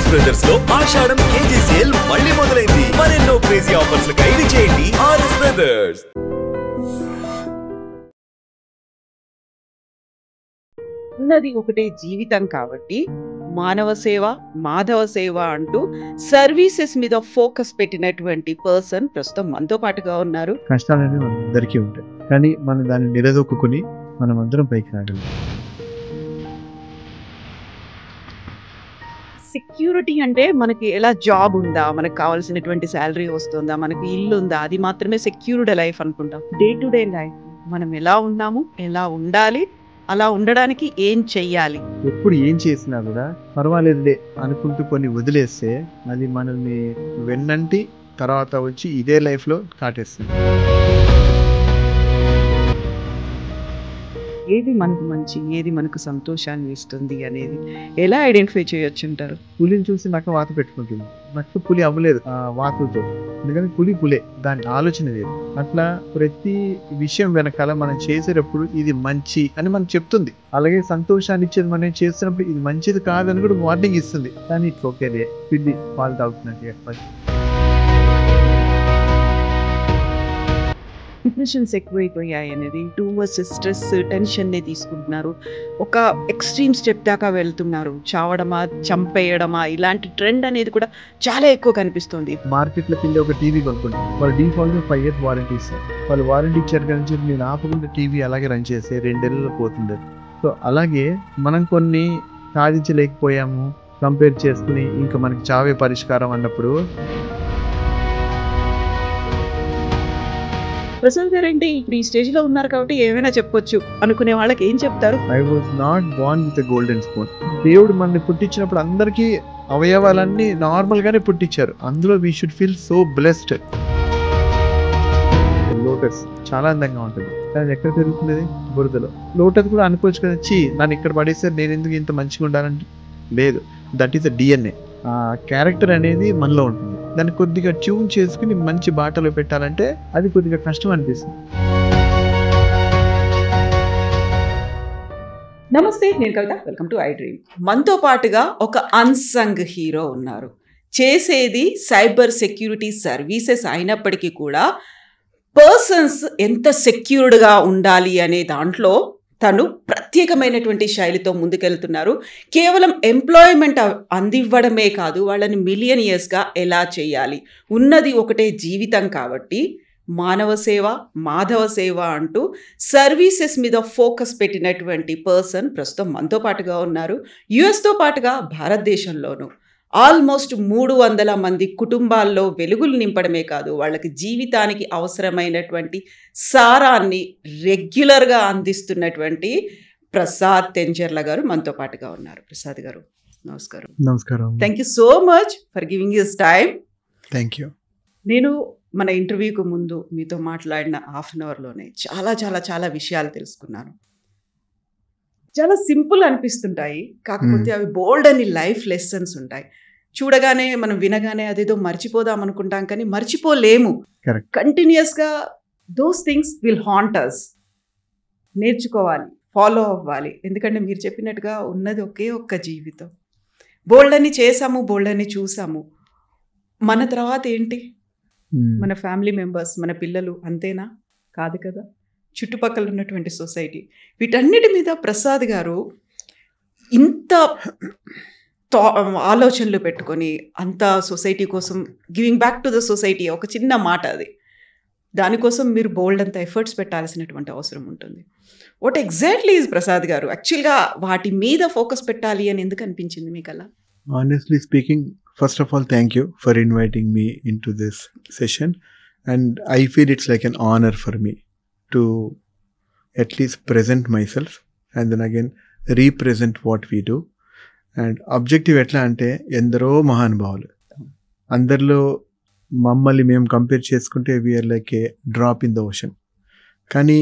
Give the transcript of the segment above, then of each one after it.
RS brothers లో ఆషాఢం KG sale మళ్ళీ మొదలైంది. మరెన్నో క్రేజీ ఆఫర్స్ ఖైదీ చేయండి ఆర్ఎస్ బ్రదర్స్. ఉన్నది ఒకటే జీవితం కాబట్టి మానవ సేవ మాధవ సేవ అంటూ సర్వీసెస్ మీద ఫోకస్ పెట్టినటువంటి పర్సన్ ప్రస్తుతం మనతో పాటుగా ఉన్నారు. కష్టాలు అనేవి అందరికీ ఉంటాయి, కానీ మనం దాన్ని నిలదొక్కుని మనం అందరం పైకి రాగలం. సెక్యూరిటీ అంటే మనకి ఎలా జాబ్ ఉందా, మనకు కావాల్సినటువంటి శాలరీ వస్తుందా, మనకి ఇల్లు ఉందా, అది మాత్రమే సెక్యూర్డ్ లైఫ్ అనుకుంటాం. డే టు డే లైఫ్ మనం ఎలా ఉన్నాము, ఎలా ఉండాలి, అలా ఉండడానికి ఏం చెయ్యాలి, ఎప్పుడు ఏం చేసినా కూడా పర్వాలేదులే అనుకుంటూ కొన్ని వదిలేస్తే అది మనల్ని వెన్నంటి తర్వాత వచ్చి ఇదే లైఫ్లో కాటేస్తుంది. ఏది మనకు మంచి, ఏది మనకు సంతోషాన్ని ఇస్తుంది అనేది ఎలా ఐడెంటిఫై చేయొచ్చు అంటారు? పులిని చూసి నక్క వాత పెట్టుకుంటుంది, నక్క పులి అవ్వలేదు వాతులతో, ఎందుకంటే పులే, దాని ఆలోచన లేదు. అట్లా ప్రతి విషయం వెనకాల మనం చేసేటప్పుడు ఇది మంచి అని మనకు చెప్తుంది. అలాగే సంతోషాన్ని ఇచ్చేది మనం చేస్తున్నప్పుడు ఇది మంచిది కాదని కూడా వార్నింగ్ ఇస్తుంది. కానీ ఇట్లా ఒకేదే పిల్లి పాలు తాగుతున్నట్టు. డిప్రెషన్స్ ఎక్కువైపోయాయి అనేది, టూ మచ్ స్ట్రెస్ టెన్షన్ని తీసుకుంటున్నారు, ఒక ఎక్స్ట్రీమ్ స్టెప్ దాకా వెళ్తున్నారు, చావడమా చంపేయడమా ఇలాంటి ట్రెండ్ అనేది కూడా చాలా ఎక్కువ కనిపిస్తుంది. మార్కెట్లోకి వెళ్ళి ఒక టీవీ కొనుక్కుంటాం, వాళ్ళు డిఫాల్ట్గా 5 years వారంటీ ఇస్తారు. వాళ్ళు వారంటీ ఇచ్చారు కానీ నేను ఆపకుండా టీవీ అలాగే రన్ చేస్తే 2 ఏళ్ళలో పోతుంది. సో అలాగే మనం కొన్ని సాధించలేకపోయాము కంపేర్ చేసుకుని ఇంకా మనకి చావే పరిష్కారం అన్నప్పుడు. ప్రసాద్ గారు ఏంటి ఇప్పుడు ఈ స్టేజ్ లో ఉన్నారు కాబట్టి ఏమైనా చెప్పొచ్చు అనుకునే వాళ్ళకి ఏం చెప్తారు? I was not Born with golden spoon. దేవుడు మనల్ని పుట్టించినప్పుడు అందరికీ అవయవాలన్నీ నార్మల్ గానే పుట్టించారు. అందులో we should feel so blessed. Lotus చాలా అందంగా ఉంటుంది, కానీ ఎక్కడ తిరుగుతుంది? బురదలో. లోటస్ కూడా అనుకోవచ్చు కదా, నన్ను ఇక్కడ పడేస్తే నేను ఎందుకు ఇంత మంచిగా ఉండాలంటే లేదు. That is the DNA. ఆ క్యారెక్టర్ అనేది మనలో ఉంటుంది. దాన్ని కొద్దిగా ట్యూన్ చేసుకుని మంచి బాటలో పెట్టాలంటే అది కొద్దిగా కష్టం అనిపిస్తుంది. నమస్తే, నేను Kavitha. Welcome to I dream. మనతో పాటుగా ఒక అన్సంగ్ హీరో ఉన్నారు. చేసేది సైబర్ సెక్యూరిటీ సర్వీసెస్ అయినప్పటికీ కూడా పర్సన్స్ ఎంత సెక్యూర్డ్గా ఉండాలి అనే దాంట్లో తను ప్రత్యేకమైనటువంటి శైలితో ముందుకెళ్తున్నారు. కేవలం ఎంప్లాయ్మెంట్ అందివ్వడమే కాదు, వాళ్ళని మిలియనియర్స్గా ఎలా చేయాలి, ఉన్నది ఒకటే జీవితం కాబట్టి మానవ సేవ మాధవ సేవ అంటూ సర్వీసెస్ మీద ఫోకస్ పెట్టినటువంటి పర్సన్ ప్రస్తుతం మనతో పాటుగా ఉన్నారు. యుఎస్తో పాటుగా భారతదేశంలోనూ ఆల్మోస్ట్ 300 మంది కుటుంబాల్లో వెలుగులు నింపడమే కాదు, వాళ్ళకి జీవితానికి అవసరమైనటువంటి సారాన్ని రెగ్యులర్గా అందిస్తున్నటువంటి ప్రసాద్ తెంజర్ల గారు మనతో పాటుగా ఉన్నారు. ప్రసాద్ గారు నమస్కారం. నమస్కారం. Thank you so much for giving his time. Thank you. నేను మన ఇంటర్వ్యూకు ముందు మీతో మాట్లాడిన హాఫ్ అన్ అవర్లోనే చాలా చాలా చాలా విషయాలు తెలుసుకున్నాను. చాలా సింపుల్ అనిపిస్తుంటాయి, కాకపోతే అవి బోల్డ్ అని లైఫ్ లెసన్స్ ఉంటాయి. చూడగానే మనం వినగానే అదేదో మర్చిపోదాం అనుకుంటాం, కానీ మర్చిపోలేము. కంటిన్యూస్గా దోస్ థింగ్స్ విల్ హాంట్ అస్. నేర్చుకోవాలి, ఫాలో అవ్వాలి. ఎందుకంటే మీరు చెప్పినట్టుగా ఉన్నది ఒకే ఒక్క జీవితం. బోల్డ్ అని చేసాము, బోల్డ్ అని చూసాము. మన తర్వాత ఏంటి? మన ఫ్యామిలీ మెంబర్స్, మన పిల్లలు, అంతేనా? కాదు కదా. చుట్టుపక్కల ఉన్నటువంటి సొసైటీ, వీటన్నిటి మీద ప్రసాద్ గారు ఇంత ఆలోచనలు పెట్టుకొని అంత సొసైటీ కోసం giving back to the society, ఒక చిన్న మాట అది. దానికోసం మీరు బోల్డ్ అంత ఎఫర్ట్స్ పెట్టాల్సినటువంటి అవసరం ఉంటుంది. వాట్ ఎగ్జాక్ట్లీ ఈజ్ ప్రసాద్ గారు యాక్చువల్గా వాటి మీద ఫోకస్ పెట్టాలి అని ఎందుకు అనిపించింది మీకు అలా? Honestly speaking, first of all, thank you for inviting me into this session, and I feel it's like an honor for me to at least present myself and then again represent what we do. And objective ఎట్లా అంటే ఎందరో మహానుభావులు, అందరిలో మమ్మల్ని మేము compare చేసుకుంటే we are like a drop in the ocean. కానీ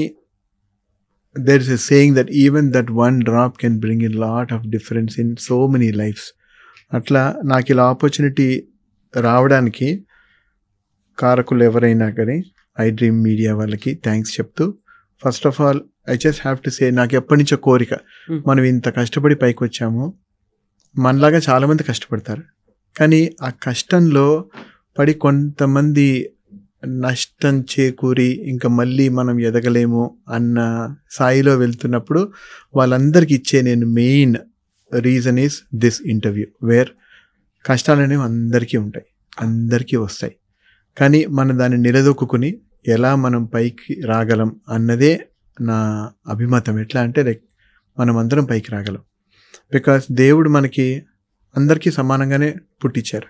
there is a saying that even that one drop can bring a lot of difference in so many lives. అట్లా నాకు ఇలా ఆపర్చునిటీ రావడానికి కారకులు ఎవరైనా కానీ ఐ డ్రీమ్ మీడియా వాళ్ళకి థ్యాంక్స్ చెప్తూ, first of all I just have to say, నాకు ఎప్పటి నుంచో కోరిక, మనం ఇంత కష్టపడి పైకి వచ్చాము, మనలాగా చాలామంది కష్టపడతారు, కానీ ఆ కష్టంలో పడి కొంతమంది నష్టం చేకూరి ఇంకా మళ్ళీ మనం ఎదగలేము అన్న స్థాయిలో వెళ్తున్నప్పుడు వాళ్ళందరికీ ఇచ్చే నేను main reason is this interview, where కష్టాలు అనేవి అందరికీ ఉంటాయి, అందరికీ వస్తాయి. కానీ మనం దాన్ని నిలదొక్కుని ఎలా మనం పైకి రాగలం అన్నదే నా అభిమతం. ఎట్లా అంటే లైక్ మనం అందరం పైకి రాగలం. బికాస్ దేవుడు మనకి అందరికీ సమానంగానే పుట్టించారు.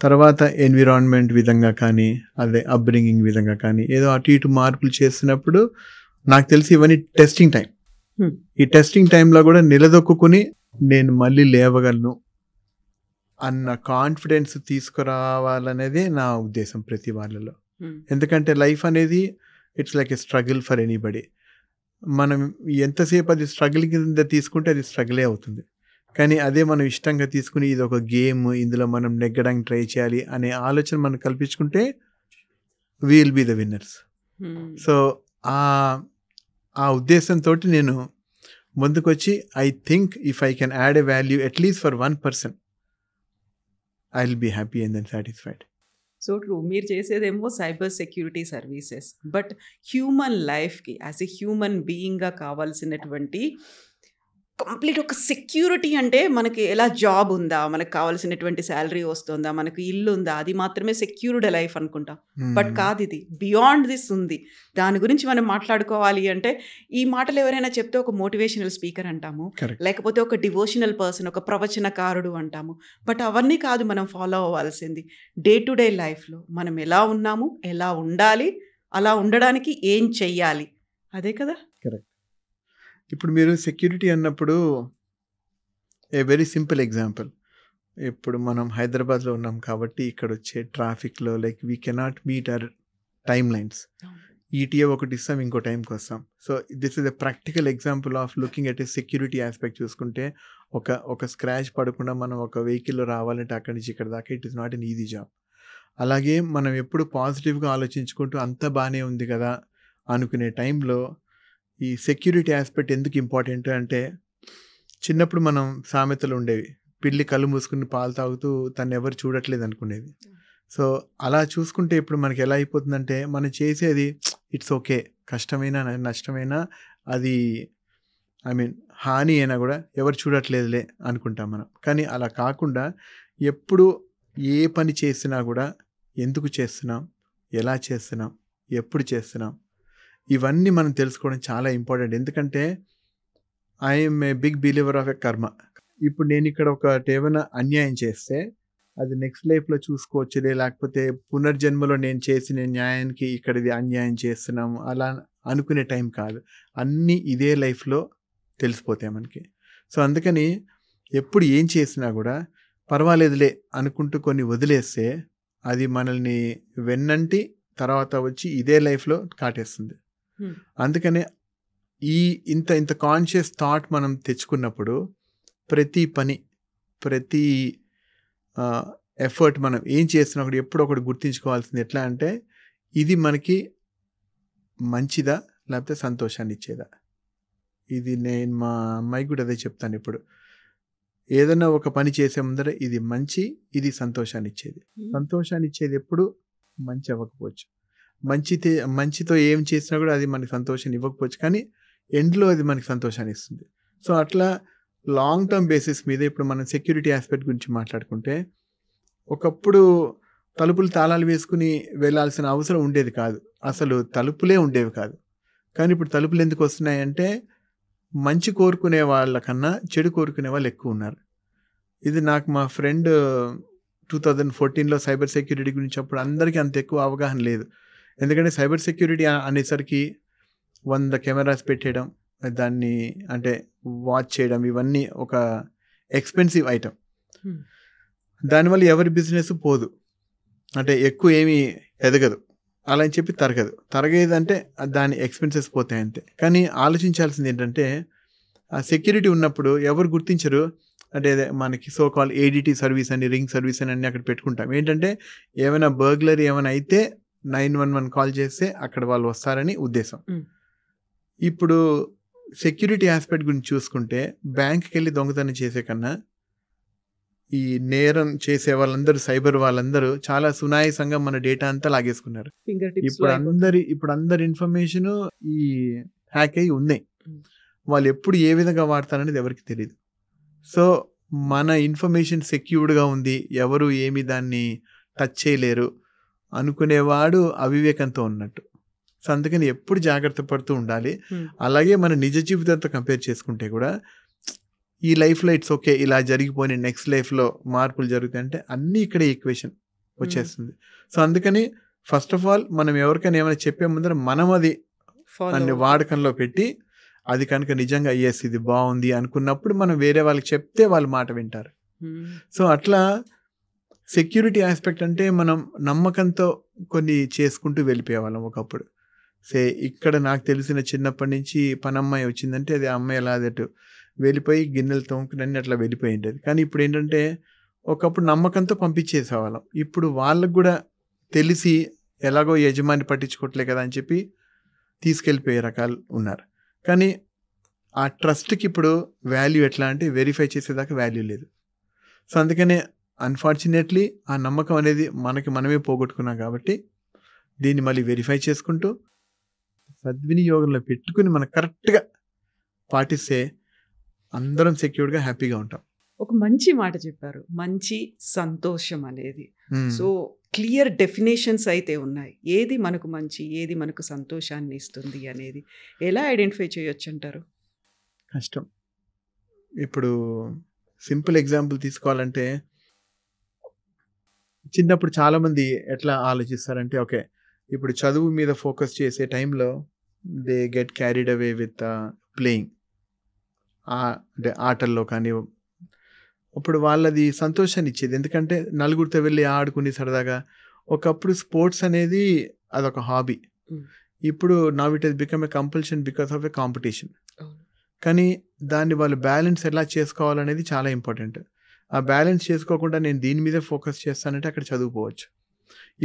తర్వాత ఎన్విరాన్మెంట్ విధంగా కానీ అదే అప్బ్రింగింగ్ విధంగా కానీ ఏదో అటు ఇటు మార్పులు చేస్తున్నప్పుడు నాకు తెలిసి ఇవన్నీ టెస్టింగ్ టైం. ఈ టెస్టింగ్ టైంలో కూడా నిలదొక్కుని నేను మళ్ళీ లేవగలను అన్న కాన్ఫిడెన్స్ తీసుకురావాలనేదే నా ఉద్దేశం ప్రతి వాళ్ళలో. ఎందుకంటే లైఫ్ అనేది it's like a struggle for anybody. మనం ఎంతసేపు అది స్ట్రగుల్ కింద తీసుకుంటే అది స్ట్రగులే అవుతుంది. కానీ అదే మనం ఇష్టంగా తీసుకుని ఇది ఒక గేమ్, ఇందులో మనం నెగ్గడానికి ట్రై చేయాలి అనే ఆలోచన మనం కల్పించుకుంటే will be the winners. So ఆ ఉద్దేశంతో నేను ముందుకొచ్చి I think if I can add a value at least for 1%, I will be happy and then satisfied. So true, మీరు చేసేదేమో cyber security services, but human లైఫ్కి యాజ్ ఎ హ్యూమన్ బీయింగ్గా కావాల్సినటువంటి complete ఒక సెక్యూరిటీ అంటే మనకి ఎలా జాబ్ ఉందా, మనకు కావాల్సినటువంటి శాలరీ వస్తుందా, మనకు ఇల్లు ఉందా, అది మాత్రమే సెక్యూర్డ్ లైఫ్ అనుకుంటాం. బట్ కాదు, ఇది బియాండ్ దిస్ ఉంది. దాని గురించి మనం మాట్లాడుకోవాలి అంటే ఈ మాటలు ఎవరైనా చెప్తే ఒక మోటివేషనల్ స్పీకర్ అంటాము, లేకపోతే ఒక డివోషనల్ పర్సన్, ఒక ప్రవచనకారుడు అంటాము. బట్ అవన్నీ కాదు మనం ఫాలో అవ్వాల్సింది. డే టు డే లైఫ్లో మనం ఎలా ఉన్నాము, ఎలా ఉండాలి, అలా ఉండడానికి ఏం చెయ్యాలి, అదే కదా. కరెక్ట్. ఇప్పుడు మీరు సెక్యూరిటీ అన్నప్పుడు ఏ వెరీ సింపుల్ ఎగ్జాంపుల్, ఇప్పుడు మనం హైదరాబాద్లో ఉన్నాం కాబట్టి ఇక్కడ వచ్చే ట్రాఫిక్లో like we cannot meet our time lines. ETA ఒకటి ఇస్తాం, ఇంకో టైంకి వస్తాం. So this is a practical example of looking at a security aspect. చూసుకుంటే ఒక స్క్రాచ్ పడకుండా మనం ఒక వెహికల్లో రావాలంటే అక్కడి నుంచి ఇక్కడ దాకా it is not an easy job. అలాగే మనం ఎప్పుడు పాజిటివ్గా ఆలోచించుకుంటూ అంతా బాగానే ఉంది కదా అనుకునే టైంలో ఈ సెక్యూరిటీ ఆస్పెక్ట్ ఎందుకు ఇంపార్టెంట్ అంటే, చిన్నప్పుడు మనం సామెతలు ఉండేవి, పిల్లి కళ్ళు మూసుకుని పాలు తాగుతూ తను ఎవరు చూడట్లేదు అనుకునేది. సో అలా చూసుకుంటే ఇప్పుడు మనకి ఎలా అయిపోతుందంటే మనం చేసేది ఇట్స్ ఓకే, కష్టమైనా నష్టమైనా అది హాని అయినా కూడా ఎవరు చూడట్లేదులే అనుకుంటాం మనం. కానీ అలా కాకుండా ఎప్పుడు ఏ పని చేసినా కూడా ఎందుకు చేస్తున్నాం, ఎలా చేస్తున్నాం, ఎప్పుడు చేస్తున్నాం, ఇవన్నీ మనం తెలుసుకోవడం చాలా ఇంపార్టెంట్. ఎందుకంటే I'm a big believer of a karma. ఇప్పుడు నేను ఇక్కడ ఏమైనా అన్యాయం చేస్తే అది నెక్స్ట్ లైఫ్లో చూసుకోవచ్చులే, లేకపోతే పునర్జన్మలో నేను చేసిన న్యాయానికి ఇక్కడ ఇది అన్యాయం చేస్తున్నాము అలా అనుకునే టైం కాదు. అన్నీ ఇదే లైఫ్లో తెలిసిపోతాయి మనకి. సో అందుకని ఎప్పుడు ఏం చేసినా కూడా పర్వాలేదులే అనుకుంటూ కొన్ని వదిలేస్తే అది మనల్ని వెన్నంటి తర్వాత వచ్చి ఇదే లైఫ్లో కాటేస్తుంది. అందుకనే ఇంత కాన్షియస్ థాట్ మనం తెచ్చుకున్నప్పుడు ప్రతి పని, ప్రతి ఎఫర్ట్ మనం ఏం చేస్తున్నప్పుడు ఎప్పుడు ఒకటి గుర్తించుకోవాల్సింది ఎట్లా అంటే ఇది మనకి మంచిదా లేకపోతే సంతోషాన్ని ఇచ్చేదా. ఇది నేను మా అమ్మాయికి కూడా అదే చెప్తాను ఎప్పుడు. ఏదైనా ఒక పని చేసే ముందర ఇది మంచి, ఇది సంతోషాన్ని ఇచ్చేది. సంతోషాన్ని ఇచ్చేది ఎప్పుడు మంచి అవ్వకపోవచ్చు, మంచితో ఏం చేసినా కూడా అది మనకి సంతోషాన్ని ఇవ్వకపోవచ్చు, కానీ ఎండ్లో అది మనకి సంతోషాన్ని ఇస్తుంది. సో అట్లా లాంగ్ టర్మ్ బేసిస్ మీద ఇప్పుడు మనం సెక్యూరిటీ ఆస్పెక్ట్ గురించి మాట్లాడుకుంటే, ఒకప్పుడు తలుపులు తాళాలు వేసుకుని వెళ్ళాల్సిన అవసరం ఉండేది కాదు, అసలు తలుపులే ఉండేవి కాదు. కానీ ఇప్పుడు తలుపులు ఎందుకు వస్తున్నాయంటే మంచి కోరుకునే వాళ్ళకన్నా చెడు కోరుకునే వాళ్ళు ఎక్కువ ఉన్నారు. ఇది నాకు మా ఫ్రెండ్ 2014లో సైబర్ సెక్యూరిటీ గురించి అప్పుడు అందరికీ అంత ఎక్కువ అవగాహన లేదు. ఎందుకంటే సైబర్ సెక్యూరిటీ అనేసరికి 100 కెమెరాస్ పెట్టేయడం, దాన్ని అంటే వాచ్ చేయడం, ఇవన్నీ ఒక ఎక్స్పెన్సివ్ ఐటమ్. దానివల్ల ఎవరి బిజినెస్ పోదు, అంటే ఎక్కువ ఏమీ ఎదగదు, అలా అని చెప్పి తరగేదంటే దాని ఎక్స్పెన్సెస్ పోతాయి అంతే. కానీ ఆలోచించాల్సింది ఏంటంటే ఆ సెక్యూరిటీ ఉన్నప్పుడు ఎవరు గుర్తించరు అంటే మనకి సో కాల్ ఏడిటీ సర్వీస్ అని, రింగ్ సర్వీస్ అని అన్నీ అక్కడ పెట్టుకుంటాం. ఏంటంటే ఏమైనా బర్గ్లరీ ఏమైనా అయితే 911 కాల్ చేస్తే అక్కడ వాళ్ళు వస్తారని ఉద్దేశం. ఇప్పుడు సెక్యూరిటీ ఆస్పెక్ట్ గురించి చూసుకుంటే బ్యాంక్కి వెళ్ళి దొంగతనం చేసే కన్నా ఈ నేరం చేసే వాళ్ళందరూ, సైబర్ వాళ్ళందరూ చాలా సునాయాసంగా మన డేటా అంతా లాగేసుకున్నారు. ఫింగర్ టిప్స్ ఇప్పుడు అందరి ఇన్ఫర్మేషన్ ఈ హ్యాక్ అయ్యి ఉన్నాయి. వాళ్ళు ఎప్పుడు ఏ విధంగా వాడతారనేది ఎవరికి తెలియదు. సో మన ఇన్ఫర్మేషన్ సెక్యూర్డ్గా ఉంది, ఎవరు ఏమి దాన్ని టచ్ చేయలేరు అనుకునేవాడు అవివేకంతో ఉన్నట్టు. సో అందుకని ఎప్పుడు జాగ్రత్త పడుతూ ఉండాలి. అలాగే మన నిజ జీవితంతో కంపేర్ చేసుకుంటే కూడా ఈ లైఫ్లో ఇట్స్ ఓకే, ఇలా జరిగిపోయిన నెక్స్ట్ లైఫ్లో మార్పులు జరుగుతాయి అంటే అన్నీ ఇక్కడే ఈక్వేషన్ వచ్చేస్తుంది. సో అందుకని ఫస్ట్ ఆఫ్ ఆల్ మనం ఎవరికైనా ఏమైనా చెప్పే ముందర మనం అది అన్ని వాడకంలో పెట్టి అది కనుక నిజంగా ఎస్ ఇది బాగుంది అనుకున్నప్పుడు మనం వేరే వాళ్ళకి చెప్తే వాళ్ళ మాట వింటారు. సో అట్లా సెక్యూరిటీ ఆస్పెక్ట్ అంటే మనం నమ్మకంతో కొన్ని చేసుకుంటూ వెళ్ళిపోయేవాళ్ళం ఒకప్పుడు. ఇక్కడ నాకు తెలిసిన చిన్నప్పటి నుంచి పనమ్మాయి వచ్చిందంటే అది అమ్మాయి ఎలా అదట్టు వెళ్ళిపోయి గిన్నెలు తోముకుని అట్లా వెళ్ళిపోయింది. కానీ ఇప్పుడు ఏంటంటే ఒకప్పుడు నమ్మకంతో పంపించేసేవాళ్ళం. ఇప్పుడు వాళ్ళకు కూడా తెలిసి ఎలాగో యజమాని పట్టించుకోవట్లే కదా అని చెప్పి తీసుకెళ్ళిపోయే రకాలు ఉన్నారు. కానీ ఆ ట్రస్ట్కి ఇప్పుడు వాల్యూ ఎట్లా అంటే వెరిఫై చేసేదాకా వాల్యూ లేదు. సో అందుకనే అన్ఫార్చునేట్లీ ఆ నమ్మకం అనేది మనమే పోగొట్టుకున్నాం. కాబట్టి దీన్ని మళ్ళీ వెరిఫై చేసుకుంటూ సద్వినియోగంలో పెట్టుకుని మనం కరెక్ట్గా పాటిస్తే అందరం సెక్యూర్డ్గా హ్యాపీగా ఉంటాం. ఒక మంచి మాట చెప్పారు, మంచి సంతోషం అనేది. సో క్లియర్ డెఫినేషన్స్ అయితే ఉన్నాయి, ఏది మనకు మంచి, ఏది మనకు సంతోషాన్ని ఇస్తుంది అనేది ఎలా ఐడెంటిఫై చేయొచ్చు అంటారు? కష్టం. ఇప్పుడు సింపుల్ ఎగ్జాంపుల్ తీసుకోవాలంటే చిన్నప్పుడు చాలామంది ఎట్లా ఆలోచిస్తారంటే ఓకే ఇప్పుడు చదువు మీద ఫోకస్ చేసే టైంలో they get carried away with playing, అంటే ఆటల్లో కానీ. అప్పుడు వాళ్ళది సంతోషాన్ని ఇచ్చేది, ఎందుకంటే నలుగురితో వెళ్ళి ఆడుకుని సరదాగా. ఒకప్పుడు స్పోర్ట్స్ అనేది అదొక హాబీ. ఇప్పుడు now it has become a compulsion because of a competition. కానీ దాన్ని వాళ్ళు బ్యాలెన్స్ ఎలా చేసుకోవాలనేది చాలా ఇంపార్టెంట్. ఆ బ్యాలెన్స్ చేసుకోకుండా నేను దీని మీదే ఫోకస్ చేస్తానంటే అక్కడ చదువుకోవచ్చు.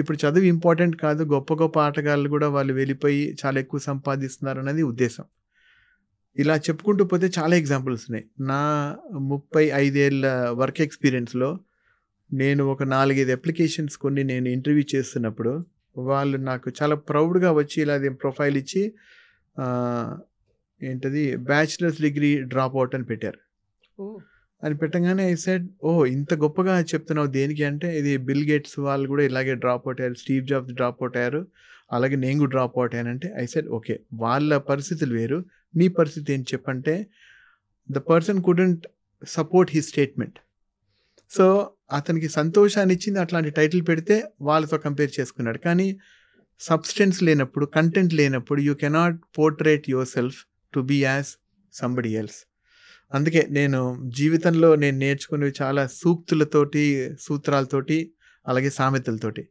ఇప్పుడు చదువు ఇంపార్టెంట్ కాదు, గొప్ప గొప్ప ఆటగాళ్ళు కూడా వాళ్ళు వెళ్ళిపోయి చాలా ఎక్కువ సంపాదిస్తున్నారు అనేది ఉద్దేశం. ఇలా చెప్పుకుంటూ పోతే చాలా ఎగ్జాంపుల్స్ ఉన్నాయి. నా 35 ఏళ్ళ వర్క్ ఎక్స్పీరియన్స్లో నేను ఒక 4-5 అప్లికేషన్స్ కొన్ని నేను ఇంటర్వ్యూ చేస్తున్నప్పుడు వాళ్ళు నాకు చాలా ప్రౌడ్గా వచ్చి ఇలా ప్రొఫైల్ ఇచ్చి ఏంటది బ్యాచిలర్స్ డిగ్రీ డ్రాప్ అవుట్ అని పెట్టారు. అని పెట్టగానే ఐ సెడ్ ఇంత గొప్పగా చెప్తున్నావు దేనికి అంటే ఇది బిల్ గేట్స్ వాళ్ళు కూడా ఇలాగే డ్రాప్ అవుట్ అయ్యారు, స్టీవ్ జాబ్స్ డ్రాప్ అవుట్ అయ్యారు, అలాగే నేను కూడా డ్రాప్ అవుట్ అయ్యానంటే ఐ సెడ్ ఓకే వాళ్ళ పరిస్థితులు వేరు, నీ పరిస్థితి ఏంటి చెప్పంటే the person couldn't support his statement. So అతనికి సంతోషాన్ని ఇచ్చింది అట్లాంటి టైటిల్ పెడితే వాళ్ళతో కంపేర్ చేసుకున్నాడు. కానీ సబ్స్టెన్స్ లేనప్పుడు, కంటెంట్ లేనప్పుడు you cannot portrait yourself to be as somebody else. అందుకే నేను జీవితంలో నేను నేర్చుకునేవి చాలా సూక్తులతోటి, సూత్రాలతోటి, అలాగే సామెతలతోటి.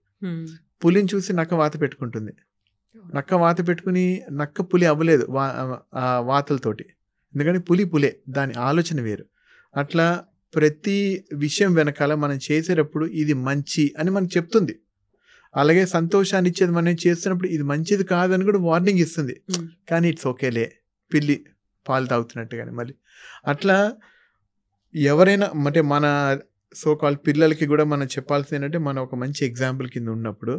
పులిని చూసి నక్క వాత పెట్టుకుంటుంది, నక్క వాత పెట్టుకుని నక్క పులి అవ్వలేదు వాతలతోటి, ఎందుకంటే పులే, దాని ఆలోచన వేరు. అట్లా ప్రతి విషయం వెనకాల మనం చేసేటప్పుడు ఇది మంచి అని మనకు చెప్తుంది. అలాగే సంతోషాన్ని ఇచ్చేది మనం చేస్తున్నప్పుడు ఇది మంచిది కాదని కూడా వార్నింగ్ ఇస్తుంది. కానీ ఇట్స్ ఓకేలే, పిల్లి పాలు తాగుతున్నట్టుగానే. మళ్ళీ అట్లా ఎవరైనా అంటే మన సోకాల్ పిల్లలకి కూడా మనం చెప్పాల్సింది ఏంటంటే మనం ఒక మంచి ఎగ్జాంపుల్ కింద ఉన్నప్పుడు,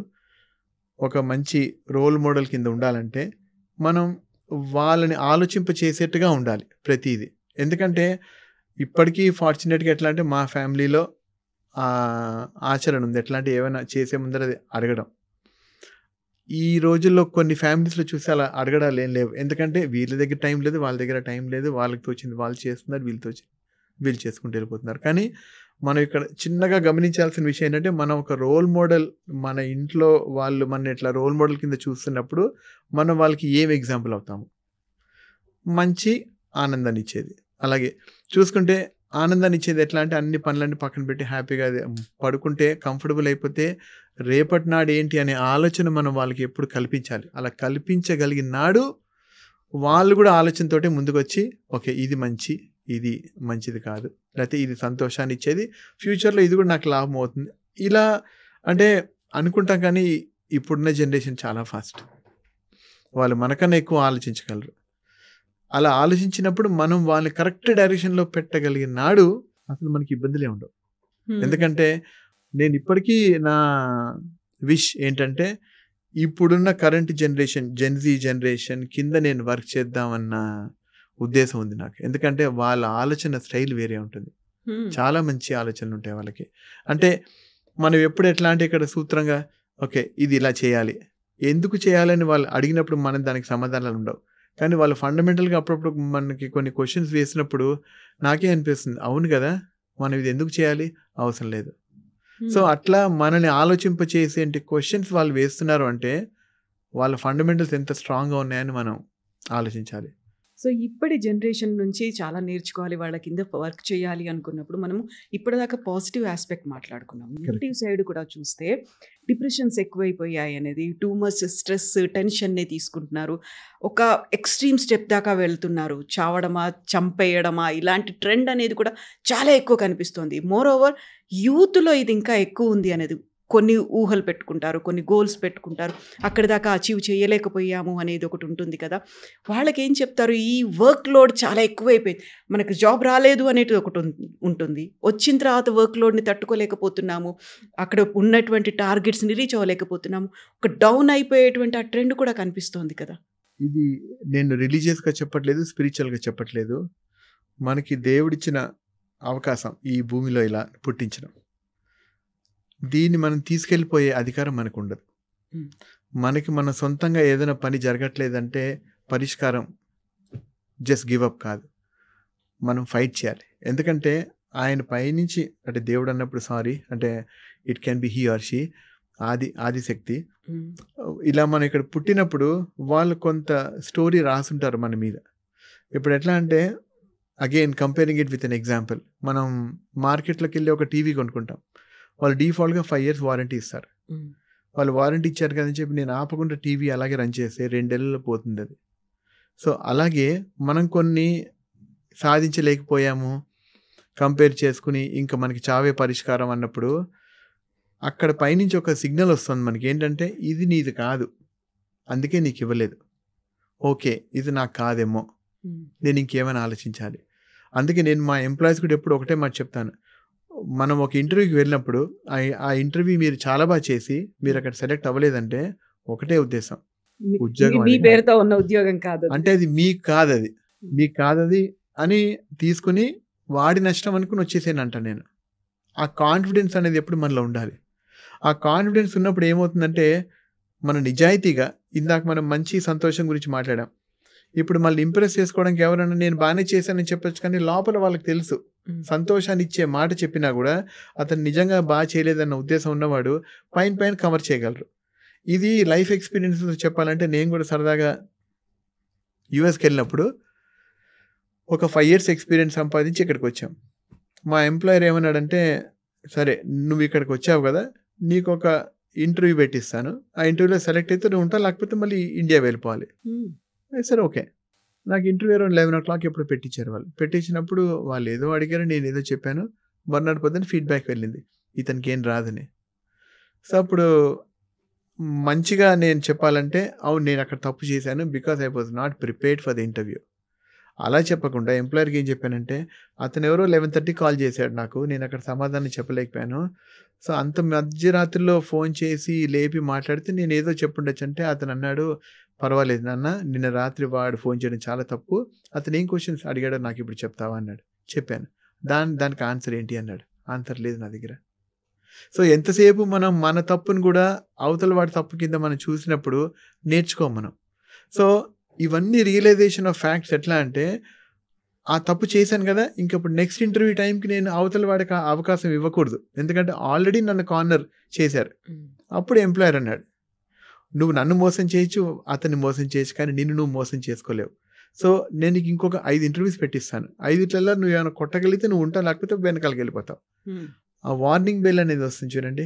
ఒక మంచి రోల్ మోడల్ కింద ఉండాలంటే మనం వాళ్ళని ఆలోచింప చేసేట్టుగా ఉండాలి ప్రతిదీ. ఎందుకంటే ఇప్పటికీ ఫార్చునేట్గా ఎట్లా అంటే మా ఫ్యామిలీలో ఆచరణ ఉంది, ఎట్లా అంటే ఏమైనా చేసే ముందర అది అడగడం. ఈ రోజుల్లో కొన్ని ఫ్యామిలీస్లో చూసి అలా అడగడాలు ఏం లేవు, ఎందుకంటే వీళ్ళ దగ్గర టైం లేదు, వాళ్ళ దగ్గర టైం లేదు, వాళ్ళకి తోచింది వాళ్ళు చేస్తున్నారు, వీళ్ళు చేసుకుంటూ వెళ్ళిపోతున్నారు. కానీ మనం ఇక్కడ చిన్నగా గమనించాల్సిన విషయం ఏంటంటే మనం ఒక రోల్ మోడల్, మన ఇంట్లో వాళ్ళు మన ఇట్లా రోల్ మోడల్ కింద చూస్తున్నప్పుడు మనం వాళ్ళకి ఏం ఎగ్జాంపుల్ అవుతాము? మంచి ఆనందాన్ని ఇచ్చేది. అలాగే చూసుకుంటే ఆనందాన్ని ఇచ్చేది ఎట్లా అంటే అన్ని పనులన్నీ పక్కన పెట్టి హ్యాపీగా పడుకుంటే కంఫర్టబుల్ అయిపోతే రేపటి నాడు ఏంటి అనే ఆలోచన మనం వాళ్ళకి ఎప్పుడు కల్పించాలి. అలా కల్పించగలిగిన నాడు వాళ్ళు కూడా ఆలోచనతోటే ముందుకు వచ్చి ఓకే ఇది మంచి, ఇది మంచిది కాదు, లేకపోతే ఇది సంతోషాన్ని ఇచ్చేది, ఫ్యూచర్లో ఇది కూడా నాకు లాభం అవుతుంది, ఇలా అంటే అనుకుంటాం. కానీ ఇప్పుడున్న జనరేషన్ చాలా ఫాస్ట్, వాళ్ళు మనకన్నా ఎక్కువ ఆలోచించగలరు. అలా ఆలోచించినప్పుడు మనం వాళ్ళని కరెక్ట్ డైరెక్షన్లో పెట్టగలిగిన నాడు అసలు మనకి ఇబ్బందులే ఉండవు. ఎందుకంటే నేను ఇప్పటికీ నా విష్ ఏంటంటే ఇప్పుడున్న కరెంట్ జనరేషన్ జెన్జీ జనరేషన్ కింద నేను వర్క్ చేద్దామన్న ఉద్దేశం ఉంది నాకు. ఎందుకంటే వాళ్ళ ఆలోచన స్టైల్ వేరే ఉంటుంది. చాలా మంచి ఆలోచనలు ఉంటాయి వాళ్ళకి. అంటే మనం ఎప్పుడు ఎట్లా అంటే ఇక్కడ సూత్రంగా ఓకే ఇది ఇలా చేయాలి, ఎందుకు చేయాలని వాళ్ళు అడిగినప్పుడు మనం దానికి సమాధానాలు ఉండవు. కానీ వాళ్ళు ఫండమెంటల్గా అప్పుడప్పుడు మనకి కొన్ని క్వశ్చన్స్ వేసినప్పుడు నాకే అనిపిస్తుంది అవును కదా మనం ఇది ఎందుకు చేయాలి, అవసరం లేదు. సో అట్లా మనల్ని ఆలోచింపచేసే క్వశ్చన్స్ వాళ్ళు వేస్తున్నారు అంటే వాళ్ళ ఫండమెంటల్స్ ఎంత స్ట్రాంగ్గా ఉన్నాయని మనం ఆలోచించాలి. సో ఇప్పటి జనరేషన్ నుంచి చాలా నేర్చుకోవాలి, వాళ్ళ కింద వర్క్ చేయాలి అనుకున్నప్పుడు మనము ఇప్పటిదాకా పాజిటివ్ ఆస్పెక్ట్ మాట్లాడుకున్నాం. నెగిటివ్ సైడ్ కూడా చూస్తే డిప్రెషన్స్ ఎక్కువైపోయాయి అనేది, టూ మచ్ స్ట్రెస్ టెన్షన్నే తీసుకుంటున్నారు, ఒక ఎక్స్ట్రీమ్ స్టెప్ దాకా వెళ్తున్నారు, చావడమా చంపేయడమా ఇలాంటి ట్రెండ్ అనేది కూడా చాలా ఎక్కువ కనిపిస్తుంది. మోర్ ఓవర్ యూత్లో ఇది ఇంకా ఎక్కువ ఉంది అనేది. కొన్ని ఊహలు పెట్టుకుంటారు, కొన్ని గోల్స్ పెట్టుకుంటారు, అక్కడి దాకా అచీవ్ చేయలేకపోయాము అనేది ఒకటి ఉంటుంది కదా. వాళ్ళకి ఏం చెప్తారు, ఈ వర్క్ లోడ్ చాలా ఎక్కువైపోయింది, మనకు జాబ్ రాలేదు అనేది ఒకటి ఉంటుంది, వచ్చిన తర్వాత వర్క్ లోడ్ని తట్టుకోలేకపోతున్నాము, అక్కడ ఉన్నటువంటి టార్గెట్స్ని రీచ్ అవ్వలేకపోతున్నాము, ఒక డౌన్ అయిపోయేటువంటి ఆ ట్రెండ్ కూడా కనిపిస్తోంది కదా. ఇది నేను రిలీజియస్గా చెప్పట్లేదు, స్పిరిచువల్గా చెప్పట్లేదు. మనకి దేవుడిచ్చిన అవకాశం ఈ భూమిలో ఇలా పుట్టించడం, దీన్ని మనం తీసుకెళ్ళిపోయే అధికారం మనకు ఉండదు. మనకి మన సొంతంగా ఏదైనా పని జరగట్లేదంటే పరిష్కారం జస్ట్ గివ్ అప్ కాదు, మనం ఫైట్ చేయాలి. ఎందుకంటే ఆయన పైనుంచి అంటే దేవుడు అన్నప్పుడు అంటే it can be he or she, Adishakti. ఇలా మనం ఇక్కడ పుట్టినప్పుడు వాళ్ళు కొంత స్టోరీ రాసుంటారు మన మీద. ఇప్పుడు ఎట్లా అంటే again comparing it with an example, మనం మార్కెట్లోకి వెళ్ళి ఒక టీవీ కొనుక్కుంటాం, వాళ్ళు డిఫాల్ట్గా 5 years వారంటీ ఇస్తారు. వాళ్ళు వారంటీ ఇచ్చారు కదని చెప్పి నేను ఆపకుండా టీవీ అలాగే రన్ చేస్తే 2 ఏళ్ళలో పోతుంది అది. సో అలాగే మనం కొన్ని సాధించలేకపోయాము కంపేర్ చేసుకుని ఇంకా మనకి చావే పరిష్కారం అన్నప్పుడు అక్కడ పైనుంచి ఒక సిగ్నల్ వస్తుంది మనకి, ఏంటంటే ఇది నీది కాదు అందుకే నీకు ఇవ్వలేదు, ఓకే ఇది నాకు కాదేమో, నేను ఇంకేమైనా ఆలోచించాలి. అందుకే నేను మా ఎంప్లాయీస్ కూడా ఎప్పుడు ఒకటే మాట చెప్తాను, మనం ఒక ఇంటర్వ్యూకి వెళ్ళినప్పుడు ఆ ఇంటర్వ్యూ మీరు చాలా బాగా చేసి మీరు అక్కడ సెలెక్ట్ అవ్వలేదంటే ఒకటే ఉద్దేశం, ఉద్యోగం మీ పేరుతో ఉన్న ఉద్యోగం కాదు అంటే అది మీకు కాదది అని తీసుకుని వాడి నష్టం అనుకుని వచ్చేసేనంట నేను. ఆ కాన్ఫిడెన్స్ అనేది ఎప్పుడు మనలో ఉండాలి. ఆ కాన్ఫిడెన్స్ ఉన్నప్పుడు ఏమవుతుందంటే మన నిజాయితీగా, ఇందాక మనం మంచి సంతోషం గురించి మాట్లాడాం, ఇప్పుడు మళ్ళీ ఇంప్రెస్ చేసుకోవడానికి ఎవరైనా నేను బాగానే చేశానని చెప్పొచ్చు, కానీ లోపల వాళ్ళకి తెలుసు సంతోషాన్ని ఇచ్చే మాట చెప్పినా కూడా అతను నిజంగా బాగా చేయలేదన్న ఉద్దేశం ఉన్నవాడు పైన కవర్ చేయగలరు. ఇది లైఫ్ ఎక్స్పీరియన్స్ చెప్పాలంటే నేను కూడా సరదాగా యూఎస్కి వెళ్ళినప్పుడు ఒక 5 years ఎక్స్పీరియన్స్ సంపాదించి ఇక్కడికి వచ్చాం. మా ఎంప్లాయర్ ఏమన్నాడంటే సరే నువ్వు ఇక్కడికి వచ్చావు కదా నీకు ఒక ఇంటర్వ్యూ పెట్టిస్తాను, ఆ ఇంటర్వ్యూలో సెలెక్ట్ అయితే నువ్వు ఉంటావు, లేకపోతే మళ్ళీ ఇండియా వెళ్ళిపోవాలి. సరే ఓకే, నాకు ఇంటర్వ్యూ అరౌండ్ 11 o'clock ఎప్పుడు పెట్టించారు. వాళ్ళు పెట్టించినప్పుడు వాళ్ళు ఏదో అడిగారు, నేను ఏదో చెప్పాను, మర్నాడు పొద్దున్న ఫీడ్బ్యాక్ వెళ్ళింది ఇతనికి ఏం రాదని. సో అప్పుడు మంచిగా నేను చెప్పాలంటే అవును నేను అక్కడ తప్పు చేశాను, because I was not prepared for the interview. అలా చెప్పకుండా ఎంప్లాయర్కి ఏం చెప్పానంటే అతను ఎవరో 11:30 కాల్ చేశాడు నాకు, నేను అక్కడ సమాధానం చెప్పలేకపోయాను. సో అంత మధ్యరాత్రిలో ఫోన్ చేసి లేపి మాట్లాడితే నేను ఏదో చెప్పుండొచ్చు అంటే అతను అన్నాడు పర్వాలేదు నాన్న, నిన్న రాత్రి వాడు ఫోన్ చేయడం చాలా తప్పు, అతను ఏం క్వశ్చన్స్ అడిగాడో నాకు ఇప్పుడు చెప్తావా అన్నాడు. చెప్పాను. దానికి ఆన్సర్ ఏంటి అన్నాడు. ఆన్సర్ లేదు నా దగ్గర. సో ఎంతసేపు మనం మన తప్పును కూడా అవతల వాడి తప్పు కింద మనం చూసినప్పుడు నేర్చుకోం మనం. సో ఇవన్నీ రియలైజేషన్ ఆఫ్ ఫ్యాక్ట్స్ ఎట్లా అంటే ఆ తప్పు చేశాను కదా, ఇంకప్పుడు నెక్స్ట్ ఇంటర్వ్యూ టైంకి నేను అవతల వాడికి అవకాశం ఇవ్వకూడదు, ఎందుకంటే ఆల్రెడీ నన్ను కార్నర్ చేశారు. అప్పుడు ఎంప్లాయర్ అన్నాడు నువ్వు నన్ను మోసం చేయొచ్చు, అతన్ని మోసం చేయొచ్చు, కానీ నిన్ను నువ్వు మోసం చేసుకోలేవు. సో నేను ఇంకొక 5 interviews పెట్టిస్తాను, 5 నువ్వు ఏమైనా కొట్టగలిగితే నువ్వు ఉంటావు, లేకపోతే వెనకాలకి వెళ్ళిపోతావు. ఆ వార్నింగ్ బెల్ అనేది వస్తుంది చూడండి,